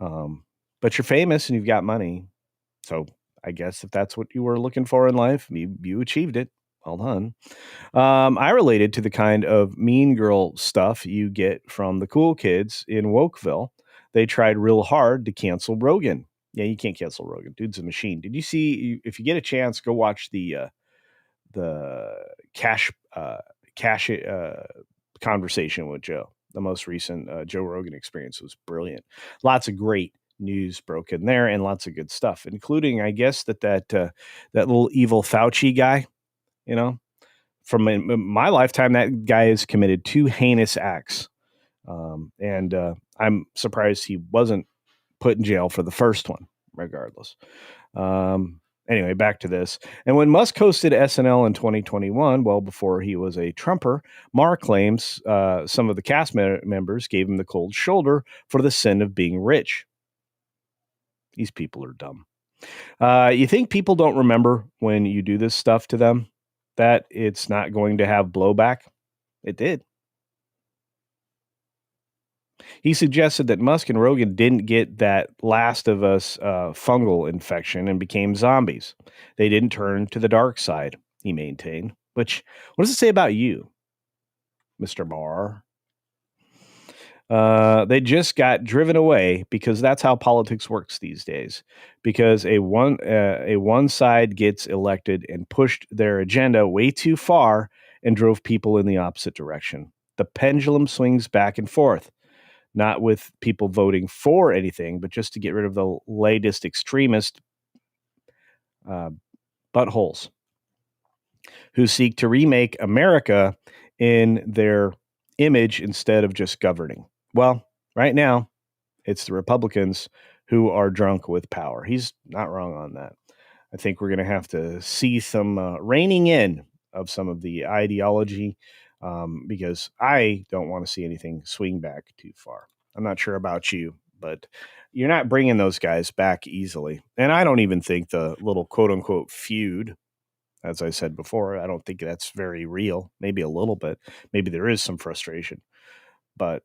But you're famous and you've got money. So I guess if that's what you were looking for in life, you achieved it. Well done. I related to the kind of mean girl stuff you get from the cool kids in Wokeville. They tried real hard to cancel Rogan. Yeah, you can't cancel Rogan. Dude's a machine. Did you see? If you get a chance, go watch the cash conversation with Joe. The most recent Joe Rogan experience was brilliant. Lots of great news broken there, and lots of good stuff, including, I guess, that little evil Fauci guy. You know, from my lifetime, that guy has committed 2 heinous acts, and I'm surprised he wasn't put in jail for the first one, regardless. Anyway, back to this. And when Musk hosted SNL in 2021, well before he was a Trumper, Marr claims some of the cast members gave him the cold shoulder for the sin of being rich. These people are dumb. You think people don't remember when you do this stuff to them, that it's not going to have blowback? It did. He suggested that Musk and Rogan didn't get that Last of Us fungal infection and became zombies. They didn't turn to the dark side, he maintained. Which, what does it say about you, Mr. Marr? They just got driven away because that's how politics works these days. Because a one side gets elected and pushed their agenda way too far and drove people in the opposite direction. The pendulum swings back and forth. Not with people voting for anything, but just to get rid of the latest extremist buttholes who seek to remake America in their image instead of just governing. Well, right now, it's the Republicans who are drunk with power. He's not wrong on that. I think we're going to have to see some reining in of some of the ideology because I don't want to see anything swing back too far. I'm not sure about you, but you're not bringing those guys back easily. And I don't even think the little quote unquote feud, as I said before, I don't think that's very real. Maybe a little bit. Maybe there is some frustration. But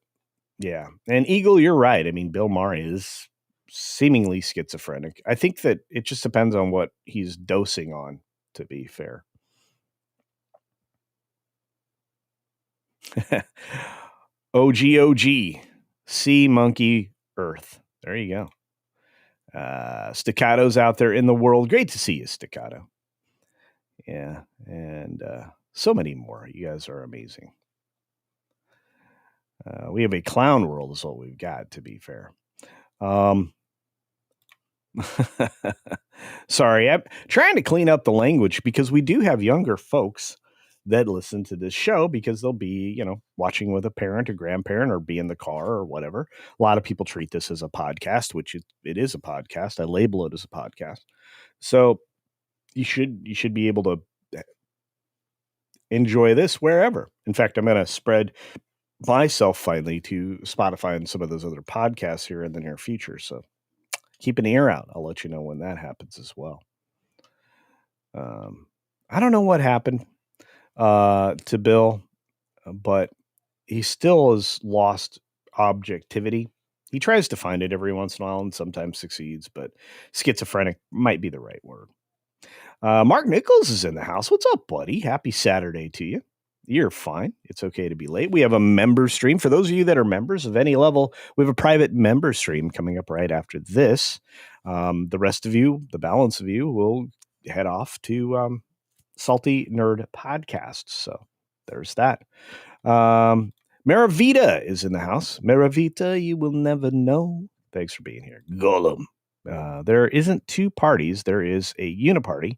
yeah. And Eagle, you're right. I mean, Bill Maher is seemingly schizophrenic. I think that it just depends on what he's dosing on, to be fair. OG, Sea Monkey Earth. There you go. Staccato's out there in the world. Great to see you, Staccato. Yeah, and so many more. You guys are amazing. We have a clown world is what we've got, to be fair. Sorry, I'm trying to clean up the language because we do have younger folks that listen to this show because they'll be, watching with a parent or grandparent or be in the car or whatever. A lot of people treat this as a podcast, which it is a podcast. I label it as a podcast. So you should be able to enjoy this wherever. In fact, I'm going to spread myself finally to Spotify and some of those other podcasts here in the near future. So keep an ear out. I'll let you know when that happens as well. I don't know what happened to Bill, but he still has lost objectivity. He tries to find it every once in a while and sometimes succeeds, but schizophrenic might be the right word. Mark Nichols is in the house. What's up, buddy? Happy Saturday to you. You're fine. It's okay to be late. We have a member stream. For those of you that are members of any level, we have a private member stream coming up right after this. The rest of you, the balance of you, will head off to Salty Nerd Podcast. So there's that. Maravita is in the house. Maravita, you will never know. Thanks for being here. Gollum. There isn't 2 parties. There is a uniparty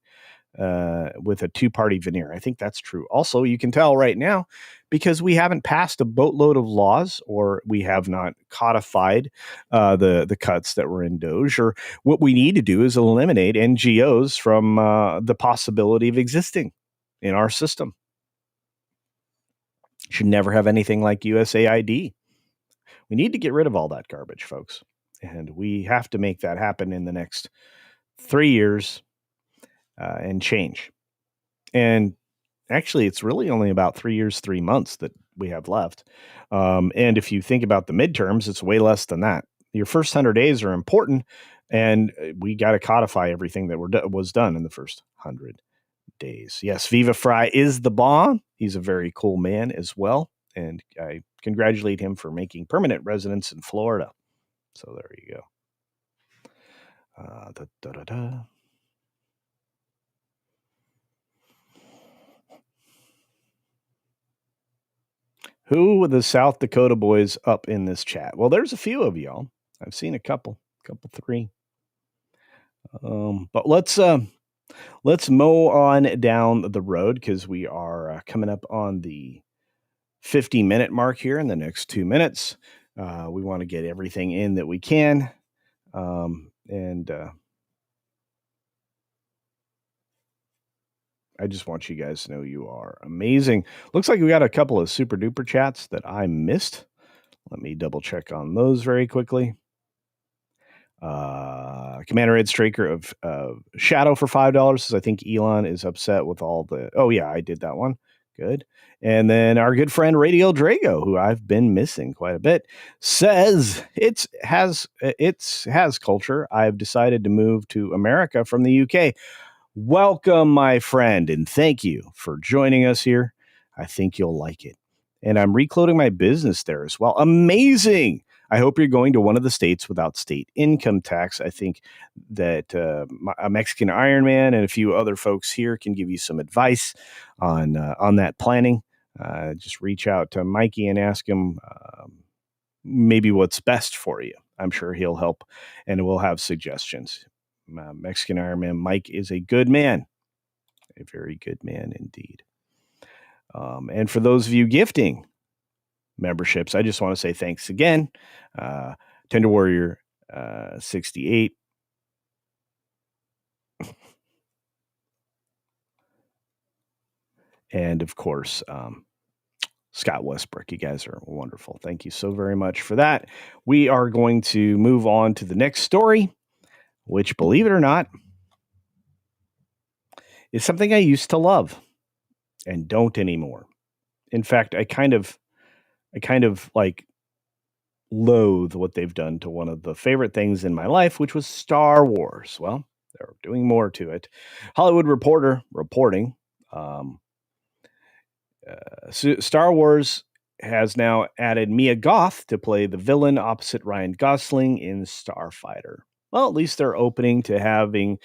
with a 2-party veneer. I think that's true. Also, you can tell right now because we haven't passed a boatload of laws or we have not codified the cuts that were in Doge, or what we need to do is eliminate NGOs from the possibility of existing in our system. Should never have anything like USAID. We need to get rid of all that garbage, folks. And we have to make that happen in the next 3 years and change. And actually, it's really only about 3 years, 3 months that we have left. And if you think about the midterms, it's way less than that. Your first 100 days are important And we got to codify everything that was done in the first 100 days. Yes, Viva Fry is the bomb. He's a very cool man as well. And I congratulate him for making permanent residence in Florida. So there you go. Who were the South Dakota boys up in this chat? Well, there's a few of y'all. I've seen a couple, three. But let's mow on down the road because we are coming up on the 50-minute mark here in the next 2 minutes. We want to get everything in that we can. And I just want you guys to know you are amazing. Looks like we got a couple of super duper chats that I missed. Let me double check on those very quickly. Commander Ed Straker of Shadow for $5 says, I think Elon is upset with all the... Oh, yeah, I did that one. Good. And then our good friend Radio Drago, who I've been missing quite a bit, says it's has culture. I've decided to move to America from the UK. Welcome, my friend, and thank you for joining us here. I think you'll like it. And I'm recloading my business there as well. Amazing. I hope you're going to one of the states without state income tax. I think that a Mexican Iron Man and a few other folks here can give you some advice on that planning. Just reach out to Mikey and ask him maybe what's best for you. I'm sure he'll help and we'll have suggestions. Mexican Iron Man Mike is a good man, a very good man indeed. And for those of you gifting memberships, I just want to say thanks again. Tender Warrior 68. And of course, Scott Westbrook. You guys are wonderful. Thank you so very much for that. We are going to move on to the next story, which, believe it or not, is something I used to love and don't anymore. In fact, I kind of like loathe what they've done to one of the favorite things in my life, which was Star Wars. Well, they're doing more to it. Hollywood Reporter reporting Star Wars has now added Mia Goth to play the villain opposite Ryan Gosling in Starfighter. Well, at least they're opening to having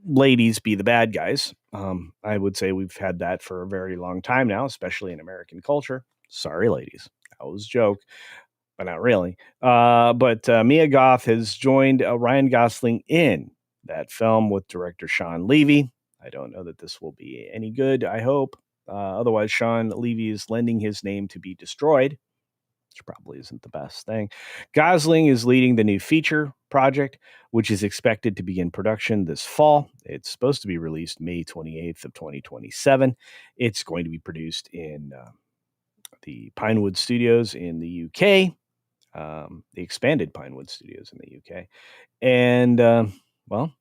ladies be the bad guys. I would say we've had that for a very long time now, especially in American culture. Sorry, ladies. That was a joke, but not really. But Mia Goth has joined Ryan Gosling in that film with director Sean Levy. I don't know that this will be any good, I hope. Otherwise, Sean Levy is lending his name to be destroyed, which probably isn't the best thing. Gosling is leading the new feature project, which is expected to begin production this fall. It's supposed to be released May 28th of 2027. It's going to be produced in the Pinewood Studios in the UK, the expanded Pinewood Studios in the UK. And, well,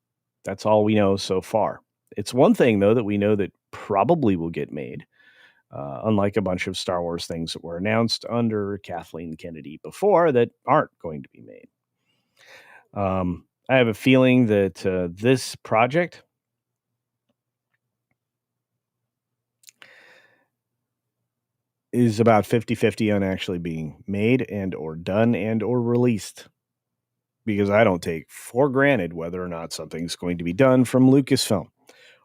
that's all we know so far. It's one thing, though, that we know that probably will get made, unlike a bunch of Star Wars things that were announced under Kathleen Kennedy before that aren't going to be made. I have a feeling that this project is about 50-50 on actually being made and or done and or released. Because I don't take for granted whether or not something's going to be done from Lucasfilm.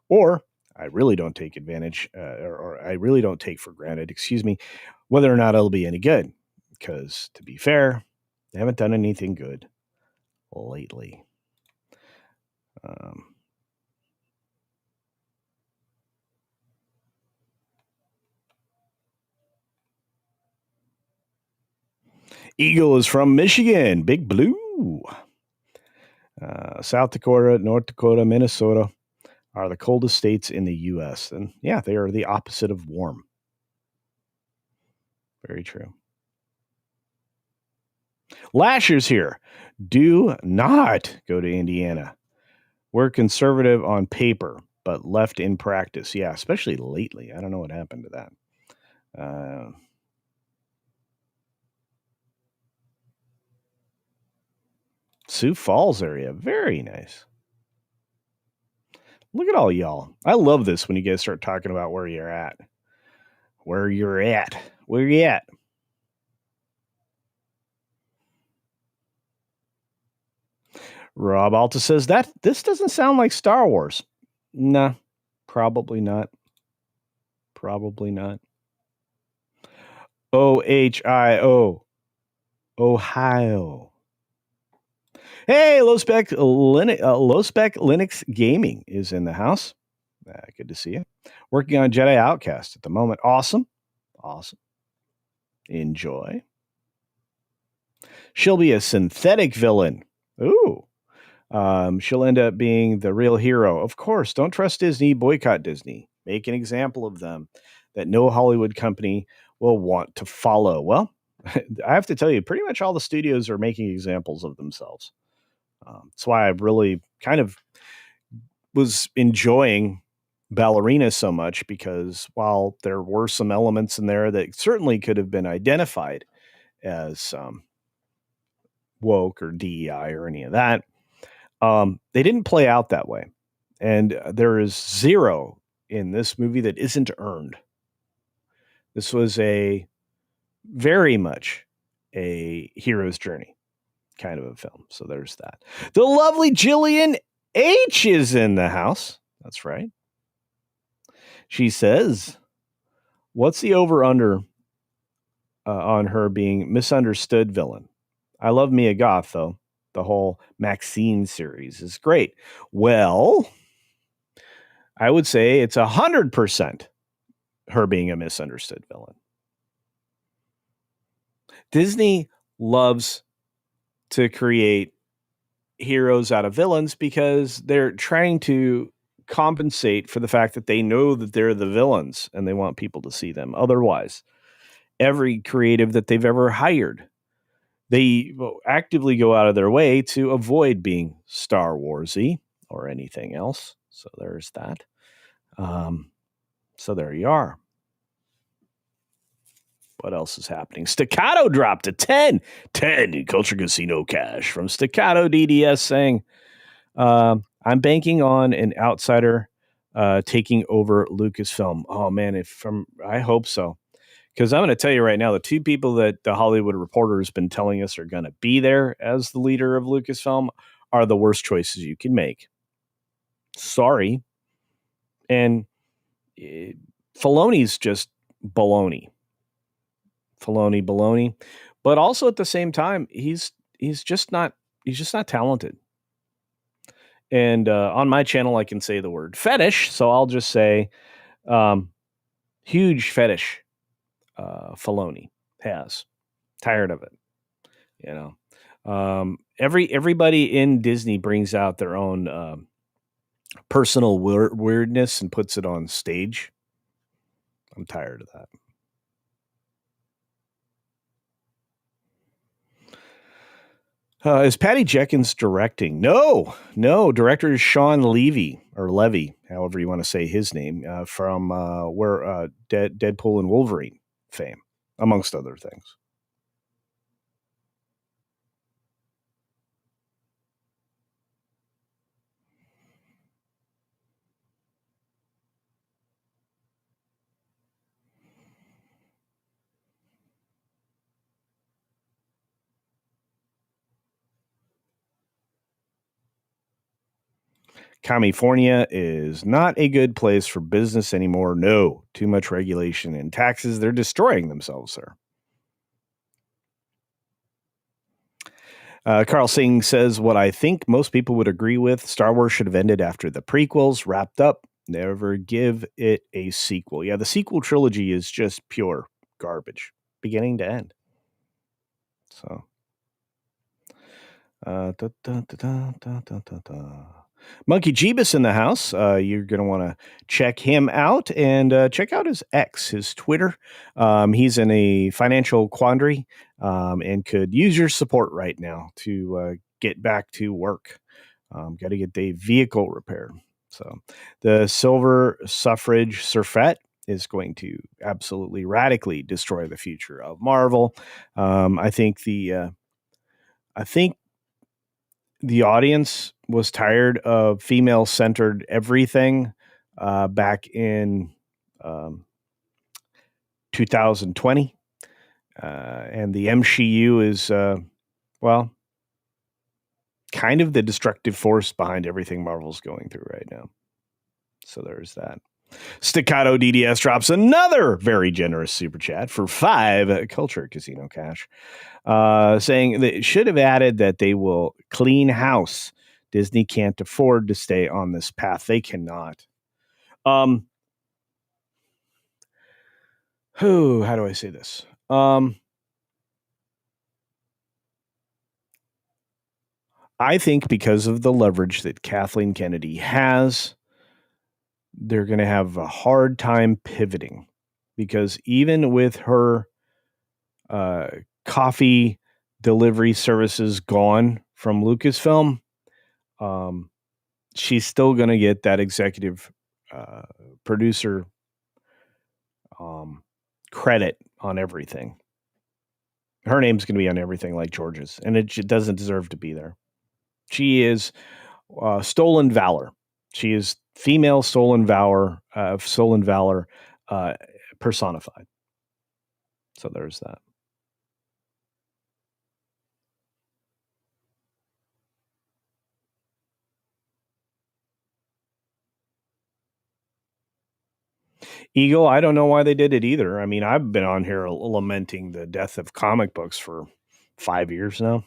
Or I really don't take advantage, or I really don't take for granted, whether or not it'll be any good. Because, to be fair, they haven't done anything good lately. Eagle is from Michigan, Big Blue. South Dakota, North Dakota, Minnesota are the coldest states in the U.S. And yeah, they are the opposite of warm. Very true. Lasher's here. Do not go to Indiana. We're conservative on paper, but left in practice. Yeah, especially lately. I don't know what happened to that. Sioux Falls area. Very nice. Look at all y'all. I love this when you guys start talking about where you're at. Where you're at. Where you at? Rob Alta says that this doesn't sound like Star Wars. Nah, probably not. Probably not. OHIO. Ohio. Hey, low spec Linux Gaming is in the house. Good to see you. Working on Jedi Outcast at the moment. Awesome. Enjoy. She'll be a synthetic villain. Ooh. She'll end up being the real hero. Of course, don't trust Disney, boycott Disney. Make an example of them that no Hollywood company will want to follow. Well, I have to tell you, pretty much all the studios are making examples of themselves. That's why I really kind of was enjoying Ballerina so much, because while there were some elements in there that certainly could have been identified as woke or DEI or any of that, they didn't play out that way. And there is zero in this movie that isn't earned. This was a very much a hero's journey kind of a film. So there's that. The lovely Jillian H is in the house. That's right. She says, what's the over-under on her being misunderstood villain? I love Mia Goth, though. The whole Maxine series is great. Well, I would say it's 100% her being a misunderstood villain. Disney loves to create heroes out of villains because they're trying to compensate for the fact that they know that they're the villains and they want people to see them. Otherwise, every creative that they've ever hired, they will actively go out of their way to avoid being Star Warsy or anything else. So there's that. So there you are. What else is happening? Staccato dropped a 10 in Culture Casino cash from Staccato DDS saying, I'm banking on an outsider taking over Lucasfilm. Oh man, I hope so. Because I'm going to tell you right now, the two people that the Hollywood Reporter has been telling us are going to be there as the leader of Lucasfilm are the worst choices you can make. Sorry. And Filoni's just baloney. Baloney. But also at the same time, he's just not talented. And on my channel, I can say the word fetish. So I'll just say huge fetish Filoni has. Tired of it. You know, everybody in Disney brings out their own personal weirdness and puts it on stage. I'm tired of that. Is Patty Jenkins directing? No. Director is Sean Levy, however you want to say his name, from Deadpool and Wolverine fame, amongst other things. California is not a good place for business anymore. No, too much regulation and taxes. They're destroying themselves, sir. Carl Singh says, what I think most people would agree with, Star Wars should have ended after the prequels wrapped up. Never give it a sequel. Yeah, the sequel trilogy is just pure garbage, beginning to end. So. Monkey Jeebus in the house. You're going to want to check him out and check out his X, his Twitter. He's in a financial quandary and could use your support right now to get back to work. Got to get the vehicle repaired. So the Silver Suffrage Surfette is going to absolutely radically destroy the future of Marvel. I think the audience was tired of female-centered everything back in 2020. And the MCU is, well, kind of the destructive force behind everything Marvel's going through right now. So there's that. Staccato DDS drops another very generous super chat for 5 Culture Casino cash, saying they should have added that they will clean house. Disney can't afford to stay on this path. They cannot. How do I say this? I think because of the leverage that Kathleen Kennedy has, they're going to have a hard time pivoting, because even with her coffee delivery services gone from Lucasfilm, she's still going to get that executive producer credit on everything. Her name's going to be on everything like George's, and it doesn't deserve to be there. She is stolen valor. She is female stolen valor personified. So there's that. Eagle, I don't know why they did it either. I mean, I've been on here lamenting the death of comic books for 5 years now.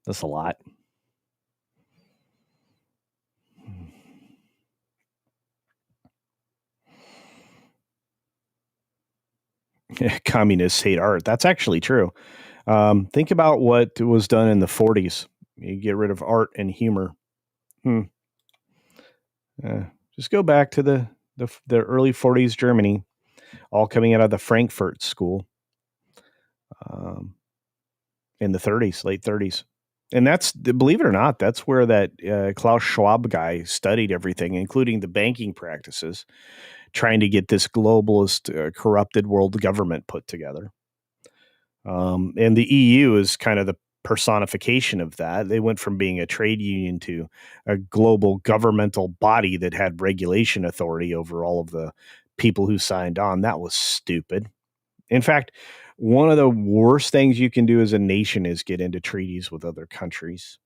That's a lot. Communists hate art. That's actually true. Think about what was done in the 40s. You get rid of art and humor. Just go back to the early 40s Germany, all coming out of the Frankfurt School in the 30s, late 30s. And that's, believe it or not, that's where that Klaus Schwab guy studied everything, including the banking practices, trying to get this globalist, corrupted world government put together. And the EU is kind of the personification of that. They went from being a trade union to a global governmental body that had regulation authority over all of the people who signed on. That was stupid. In fact, one of the worst things you can do as a nation is get into treaties with other countries,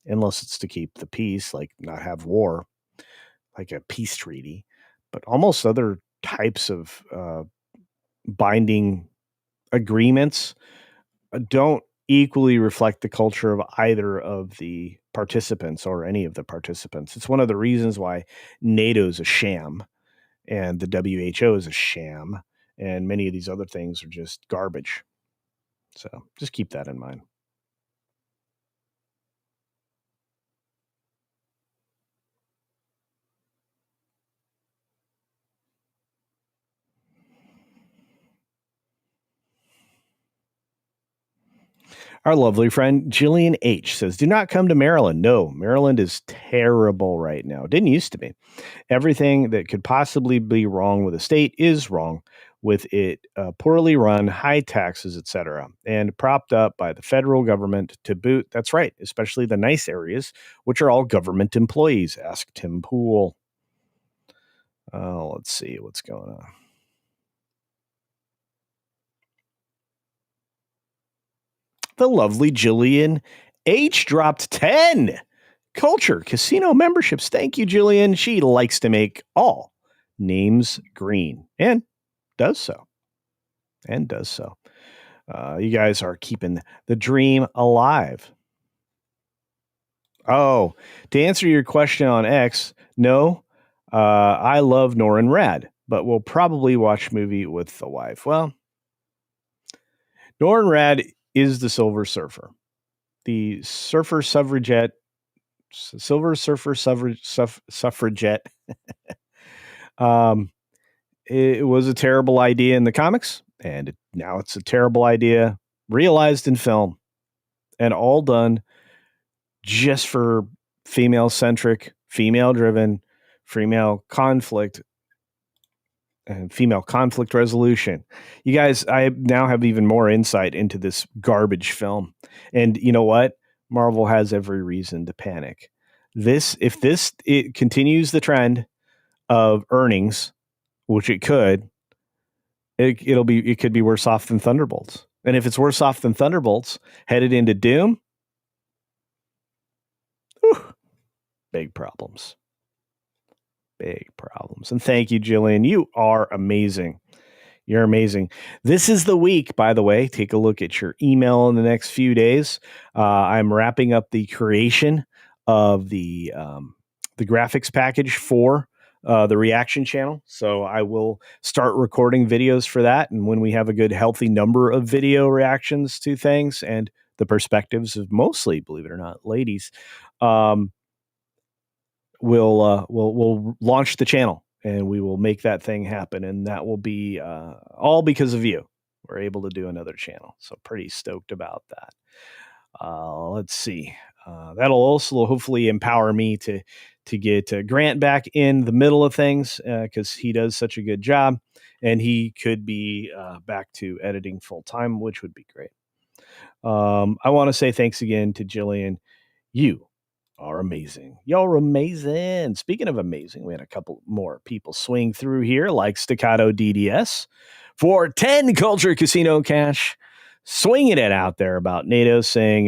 unless it's to keep the peace, like not have war, like a peace treaty. But almost other types of binding agreements don't equally reflect the culture of either of the participants or any of the participants. It's one of the reasons why NATO is a sham and the WHO is a sham, and many of these other things are just garbage. So just keep that in mind. Our lovely friend Jillian H says, do not come to Maryland. No, Maryland is terrible right now. Didn't used to be. Everything that could possibly be wrong with the state is wrong with it, poorly run, high taxes, etc., and propped up by the federal government to boot. That's right, especially the nice areas, which are all government employees. Ask Tim Pool. Let's see what's going on. The lovely Jillian H dropped 10 Culture Casino memberships. Thank you, Jillian. She likes to make all names green and does so. You guys are keeping the dream alive. Oh, to answer your question on X, no, I love Norin Rad, but we'll probably watch movie with the wife. Well, Norin Rad is the Silver Surfer, the Silver Surfer suffragette. It was a terrible idea in the comics, and now it's a terrible idea realized in film, and all done just for female-centric, female-driven, female conflict, and female conflict resolution. You guys, I now have even more insight into this garbage film. And you know what? Marvel has every reason to panic. If it continues the trend of earnings, which it could, it could be worse off than Thunderbolts. And if it's worse off than Thunderbolts, headed into Doom, whew, big problems. Big problems. And thank you, Jillian. You are amazing. You're amazing. This is the week, by the way. Take a look at your email in the next few days. I'm wrapping up the creation of the graphics package for the reaction channel. So I will start recording videos for that. And when we have a good, healthy number of video reactions to things and the perspectives of mostly, believe it or not, ladies, we'll launch the channel and we will make that thing happen. And that will be all because of you. We're able to do another channel. So pretty stoked about that. Let's see. That'll also hopefully empower me to get Grant back in the middle of things because he does such a good job. And he could be back to editing full time, which would be great. I want to say thanks again to Jillian. You are amazing. Y'all are amazing. Speaking of amazing, we had a couple more people swing through here, like Staccato DDS for 10 Culture Casino cash, swinging it out there about NATO, saying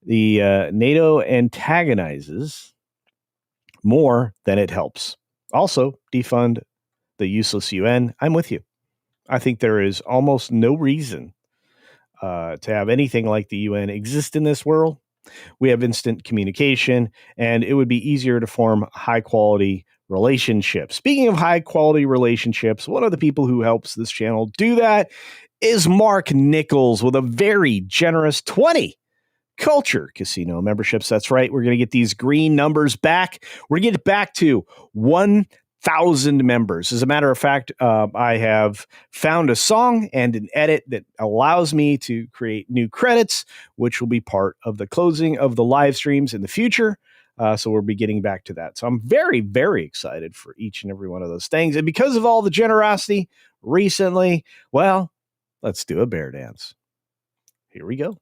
the NATO antagonizes more than it helps. Also, defund the useless UN. I'm with you. I think there is almost no reason to have anything like the UN exist in this world. We have instant communication, and it would be easier to form high-quality relationships. Speaking of high-quality relationships, one of the people who helps this channel do that is Mark Nichols with a very generous 20 Culture Casino memberships. That's right. We're going to get these green numbers back. We're going to get back to 1,000 members. As a matter of fact, I have found a song and an edit that allows me to create new credits, which will be part of the closing of the live streams in the future. So we'll be getting back to that. So I'm very, very excited for each and every one of those things. And because of all the generosity recently, well, let's do a bear dance. Here we go.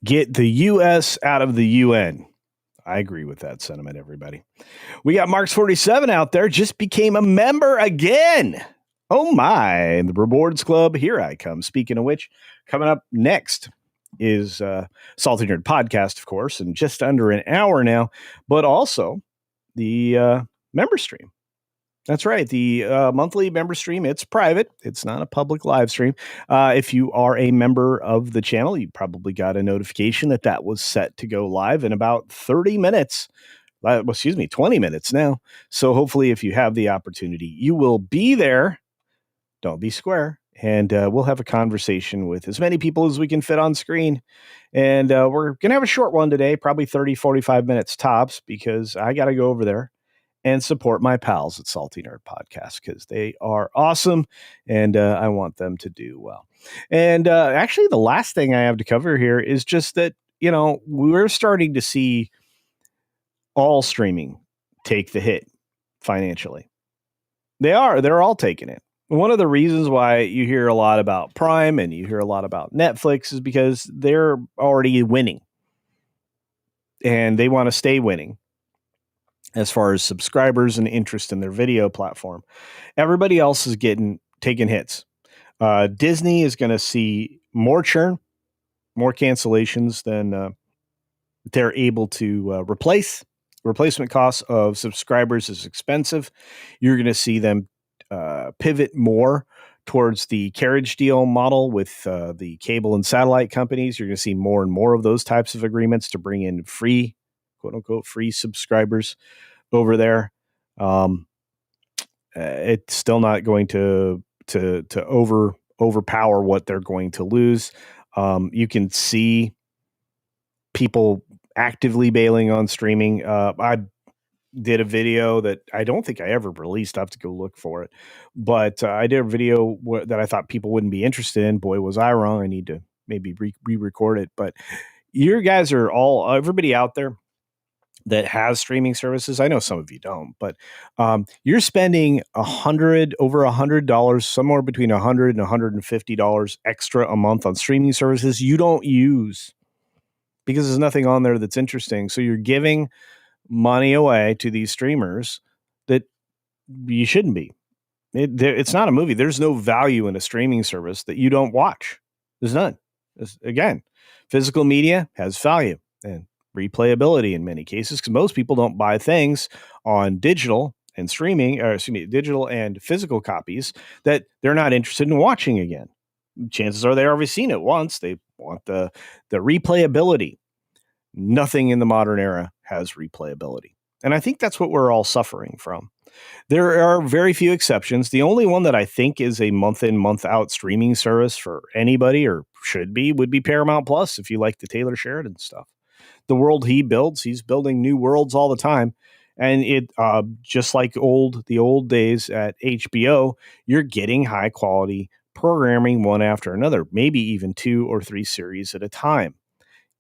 Get the U.S. out of the UN. I agree with that sentiment, everybody. We got Marks 47 out there, just became a member again. Oh my, the Rewards Club, here I come. Speaking of which, coming up next is Salty Nerd Podcast, of course, in just under an hour now, but also the member stream. That's right. The monthly member stream, it's private. It's not a public live stream. If you are a member of the channel, you probably got a notification that was set to go live in about 30 minutes. 20 minutes now. So hopefully if you have the opportunity, you will be there. Don't be square. And we'll have a conversation with as many people as we can fit on screen. And we're going to have a short one today, probably 30, 45 minutes tops, because I got to go over there and support my pals at Salty Nerd Podcast because they are awesome and I want them to do well. And actually, the last thing I have to cover here is just that, we're starting to see all streaming take the hit financially. They're all taking it. One of the reasons why you hear a lot about Prime and you hear a lot about Netflix is because they're already winning and they want to stay winning. As far as subscribers and interest in their video platform, everybody else is taking hits. Disney is going to see more churn, more cancellations than they're able to replace. Replacement costs of subscribers is expensive. You're going to see them pivot more towards the carriage deal model with the cable and satellite companies. You're going to see more and more of those types of agreements to bring in free, quote unquote, free subscribers over there. It's still not going to overpower what they're going to lose. You can see people actively bailing on streaming. I did a video that I don't think I ever released. I have to go look for it. But I did a video that I thought people wouldn't be interested in. Boy, was I wrong. I need to maybe re-record it. But you guys are everybody out there that has streaming services. I know some of you don't, but you're spending over $100, somewhere between $100 and $150 extra a month on streaming services you don't use because there's nothing on there that's interesting. So you're giving money away to these streamers that you shouldn't be. It's not a movie. There's no value in a streaming service that you don't watch. There's none. Again, physical media has value and replayability in many cases because most people don't buy things on digital and streaming, or excuse me, digital and physical copies that they're not interested in watching again. Chances are they've already seen it once. They want the replayability. Nothing in the modern era has replayability. And I think that's what we're all suffering from. There are very few exceptions. The only one that I think is a month in, month out streaming service for anybody, or should be, would be Paramount Plus, if you like the Taylor Sheridan stuff. The world he builds, he's building new worlds all the time. And it just like the old days at HBO, you're getting high quality programming one after another, maybe even 2 or 3 series at a time.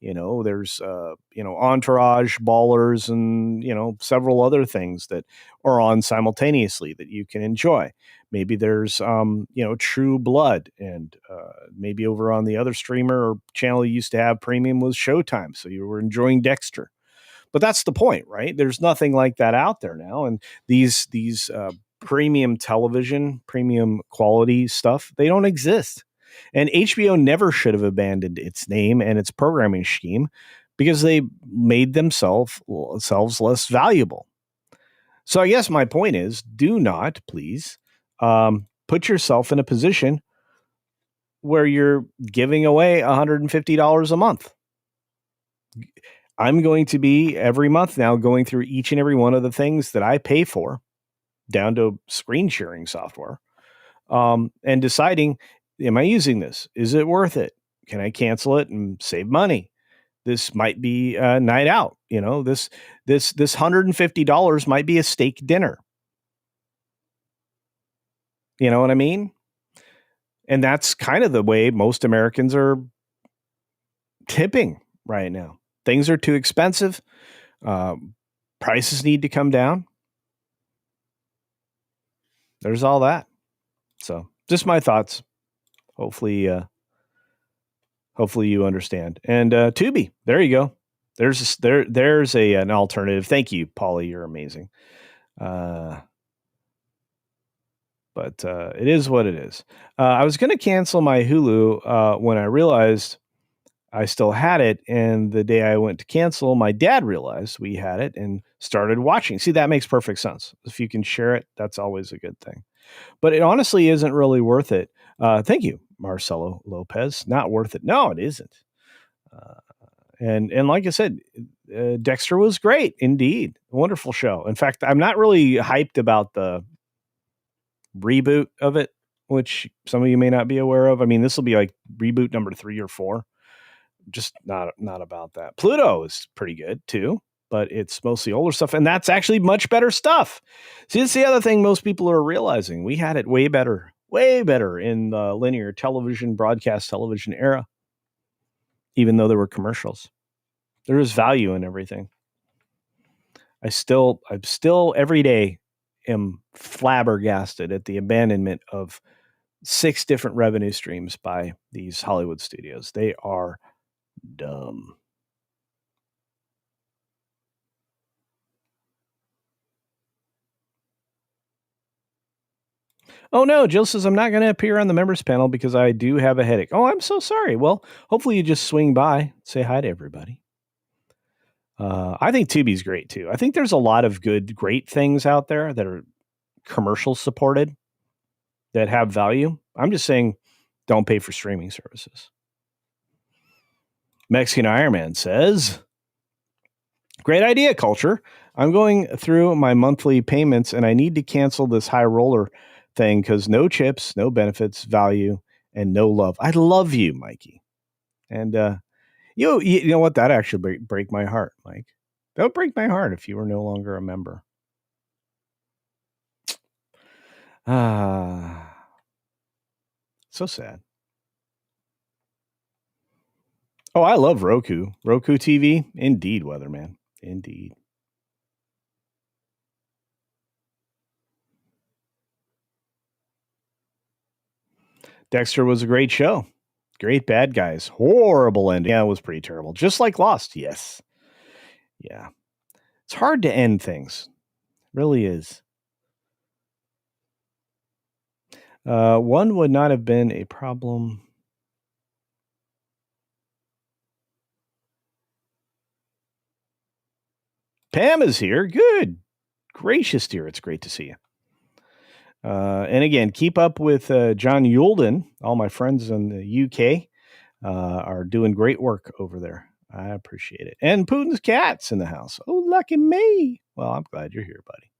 There's Entourage, Ballers, and several other things that are on simultaneously that you can enjoy. Maybe there's True Blood, and maybe over on the other streamer or channel you used to have premium was Showtime, so you were enjoying Dexter. But that's the point, right? There's nothing like that out there now, and these premium television, premium quality stuff, they don't exist. And HBO never should have abandoned its name and its programming scheme because they made themselves less valuable. So I guess my point is, do not, please, put yourself in a position where you're giving away $150 a month. I'm going to be every month now going through each and every one of the things that I pay for, down to screen sharing software, and deciding, am I using this? Is it worth it? Can I cancel it and save money? This might be a night out. This $150 might be a steak dinner. You know what I mean? And that's kind of the way most Americans are tipping right now. Things are too expensive. Prices need to come down. There's all that. So just my thoughts. Hopefully you understand. And Tubi, there you go. There's an alternative. Thank you, Paulie. You're amazing. But it is what it is. I was going to cancel my Hulu when I realized I still had it. And the day I went to cancel, my dad realized we had it and started watching. See, that makes perfect sense. If you can share it, that's always a good thing. But it honestly isn't really worth it. Thank you, Marcelo Lopez. Not worth it. No, it isn't. And like I said, Dexter was great indeed. Wonderful show. In fact, I'm not really hyped about the reboot of it, which some of you may not be aware of. I mean, this will be like reboot number 3 or 4. Just not about that. Pluto is pretty good too, but it's mostly older stuff, and that's actually much better stuff. See, that's the other thing most people are realizing. We had it way better in the linear television, broadcast television era, even though there were commercials. There was value in everything. I'm still every day am flabbergasted at the abandonment of 6 different revenue streams by these Hollywood studios. They are dumb. Oh no, Jill says I'm not going to appear on the members panel because I do have a headache. Oh, I'm so sorry. Well, hopefully you just swing by, say hi to everybody. I think Tubi's great too. I think there's a lot of great things out there that are commercial supported that have value. I'm just saying, don't pay for streaming services. Mexican Iron Man says, great idea, Culture. I'm going through my monthly payments and I need to cancel this high roller thing because no chips, no benefits, value, and no love. I love you, Mikey. And you know what? That actually break my heart, Mike. That would break my heart if you were no longer a member. So sad. Oh, I love Roku. Roku TV. Indeed, Weatherman. Indeed. Dexter was a great show. Great bad guys. Horrible ending. Yeah, it was pretty terrible. Just like Lost. Yes. Yeah. It's hard to end things. It really is. One would not have been a problem. Pam is here. Good. Gracious, dear. It's great to see you. And again, keep up with John Yulden. All my friends in the UK are doing great work over there. I appreciate it. And Putin's cat's in the house. Oh, lucky me. Well, I'm glad you're here, buddy.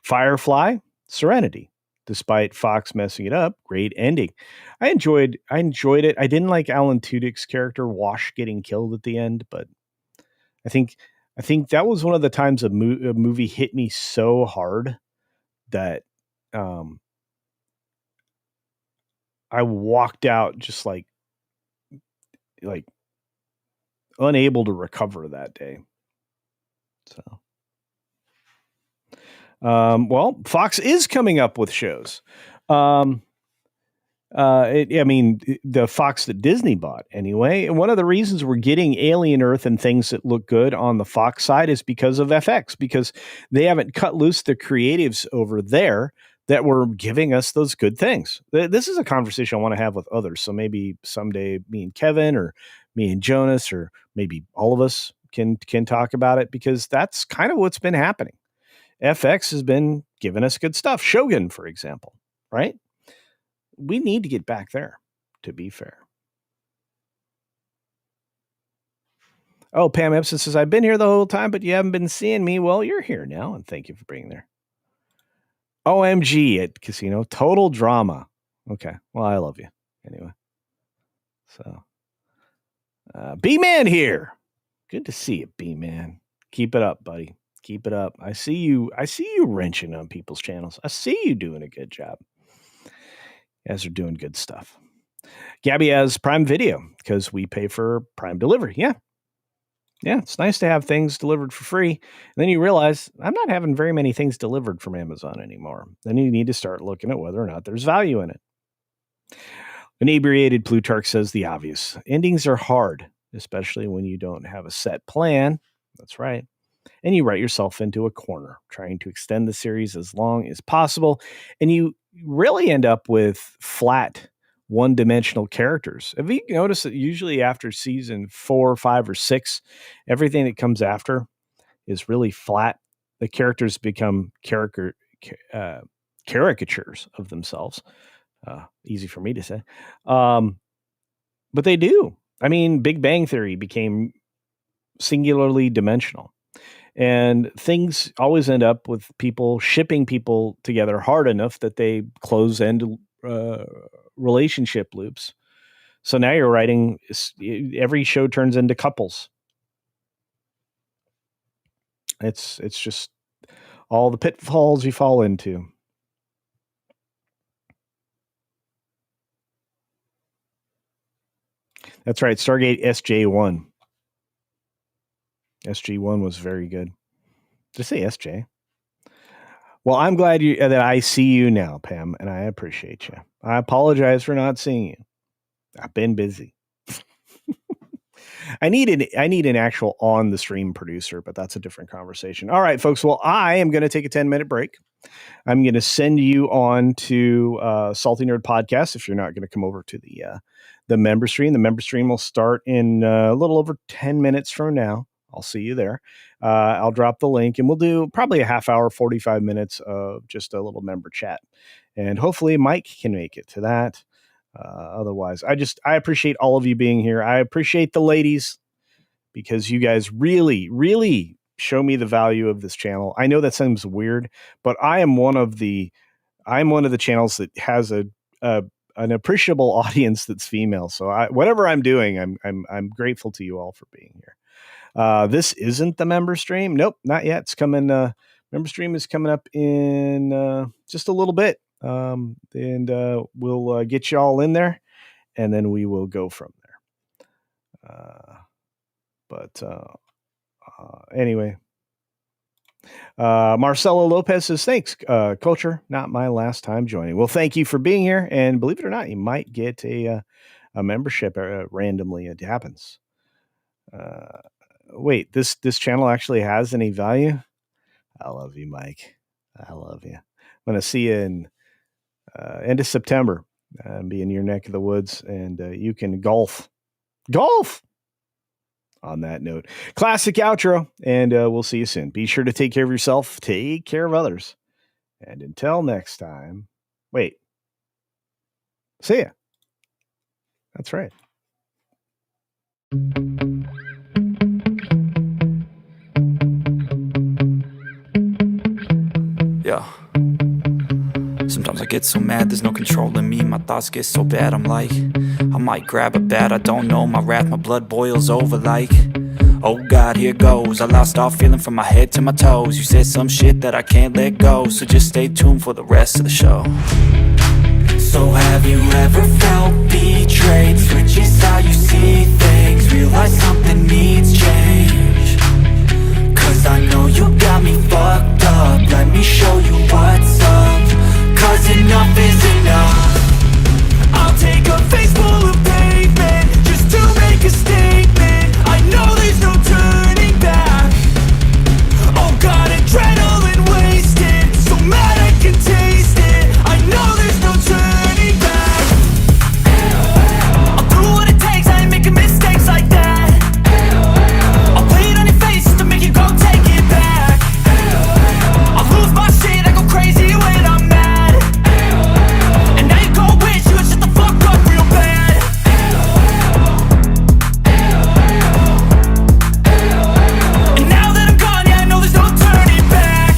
Firefly, Serenity. Despite Fox messing it up, great ending. I enjoyed it. I didn't like Alan Tudyk's character Wash getting killed at the end, but I think that was one of the times a movie hit me so hard that I walked out just like unable to recover that day. So, well, Fox is coming up with shows. The Fox that Disney bought anyway. And one of the reasons we're getting Alien Earth and things that look good on the Fox side is because of FX, because they haven't cut loose the creatives over there that were giving us those good things. This is a conversation I want to have with others. So maybe someday me and Kevin or me and Jonas, or maybe all of us can talk about it, because that's kind of what's been happening. FX has been giving us good stuff. Shogun, for example, right? We need to get back there, to be fair. Oh, Pam Epson says, I've been here the whole time, but you haven't been seeing me. Well, you're here now, and thank you for being there. OMG at Casino. Total drama. Okay. Well, I love you. Anyway. So, B-Man here. Good to see you, B-Man. Keep it up, buddy. Keep it up. I see you wrenching on people's channels. I see you doing a good job. You guys are doing good stuff. Gabby has Prime Video because we pay for Prime delivery. Yeah. Yeah, it's nice to have things delivered for free. And then you realize I'm not having very many things delivered from Amazon anymore. Then you need to start looking at whether or not there's value in it. Inebriated Plutarch says the obvious. Endings are hard, especially when you don't have a set plan. That's right. And you write yourself into a corner, trying to extend the series as long as possible. And you really end up with flat, one-dimensional characters. Have you noticed that usually after season 4, 5, or 6, everything that comes after is really flat? The characters become caricatures of themselves. Easy for me to say. But they do. I mean, Big Bang Theory became singularly dimensional. And things always end up with people shipping people together hard enough that they close end relationship loops. So now you're writing, every show turns into couples. It's just all the pitfalls you fall into. That's right. Stargate SJ1. SG1 was very good. Did I say SJ? Well, I'm glad that I see you now, Pam, and I appreciate you. I apologize for not seeing you. I've been busy. I need an actual on the stream producer, but that's a different conversation. All right, folks. Well, I am going to take a 10-minute break. I'm going to send you on to Salty Nerd Podcast if you're not going to come over to the member stream. The member stream will start in a little over 10 minutes from now. I'll see you there. I'll drop the link, and we'll do probably a half hour, 45 minutes of just a little member chat. And hopefully Mike can make it to that. Otherwise, I appreciate all of you being here. I appreciate the ladies, because you guys really, really show me the value of this channel. I know that sounds weird, but I'm one of the channels that has an appreciable audience that's female. So whatever I'm doing, I'm grateful to you all for being here. This isn't the member stream. Nope, not yet. It's coming. Member stream is coming up in just a little bit. And we'll get you all in there, and then we will go from there. Anyway, Marcelo Lopez says, thanks, Culture. Not my last time joining. Well, thank you for being here. And believe it or not, you might get a membership randomly. It happens. Wait, this channel actually has any value? I love you, Mike. I love you. I'm going to see you in end of September. Be in your neck of the woods, and you can golf. On that note, classic outro, and we'll see you soon. Be sure to take care of yourself, take care of others, and until next time, see ya. That's right. Yeah. Sometimes I get so mad, there's no controlling me. My thoughts get so bad, I'm like, I might grab a bat, I don't know. My wrath, my blood boils over like, oh God, here goes. I lost all feeling from my head to my toes. You said some shit that I can't let go, so just stay tuned for the rest of the show. So have you ever felt betrayed? Switches how you see things, realize something needs change. Cause I know you got me fucked up, let me show you what's up. Cause enough is enough. I'll take a face full of pavement just to make a statement. I know there's no turning back. Oh God, adrenaline wasted, so mad I can taste it. I know there's no turning back. I'll do what it takes, I ain't making mistakes like that. I'll play it on your face just to make you go take it back. I'll lose my shit, I go crazy when I'm mad. And now you go wish you would shut the fuck up real bad. And now that I'm gone, yeah, I know there's no turning back.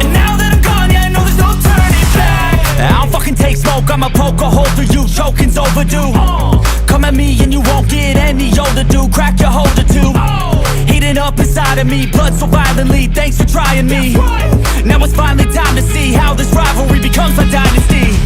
And now that I'm gone, yeah, I know there's no turning back. I don't fucking take smoke, I'ma poke a hole through you, choking's overdue. Come at me and you won't get any older, dude. Crack your holder too. Heating up inside of me, blood so violently. Thanks for trying me. Now it's finally time to see how this rivalry becomes a dynasty.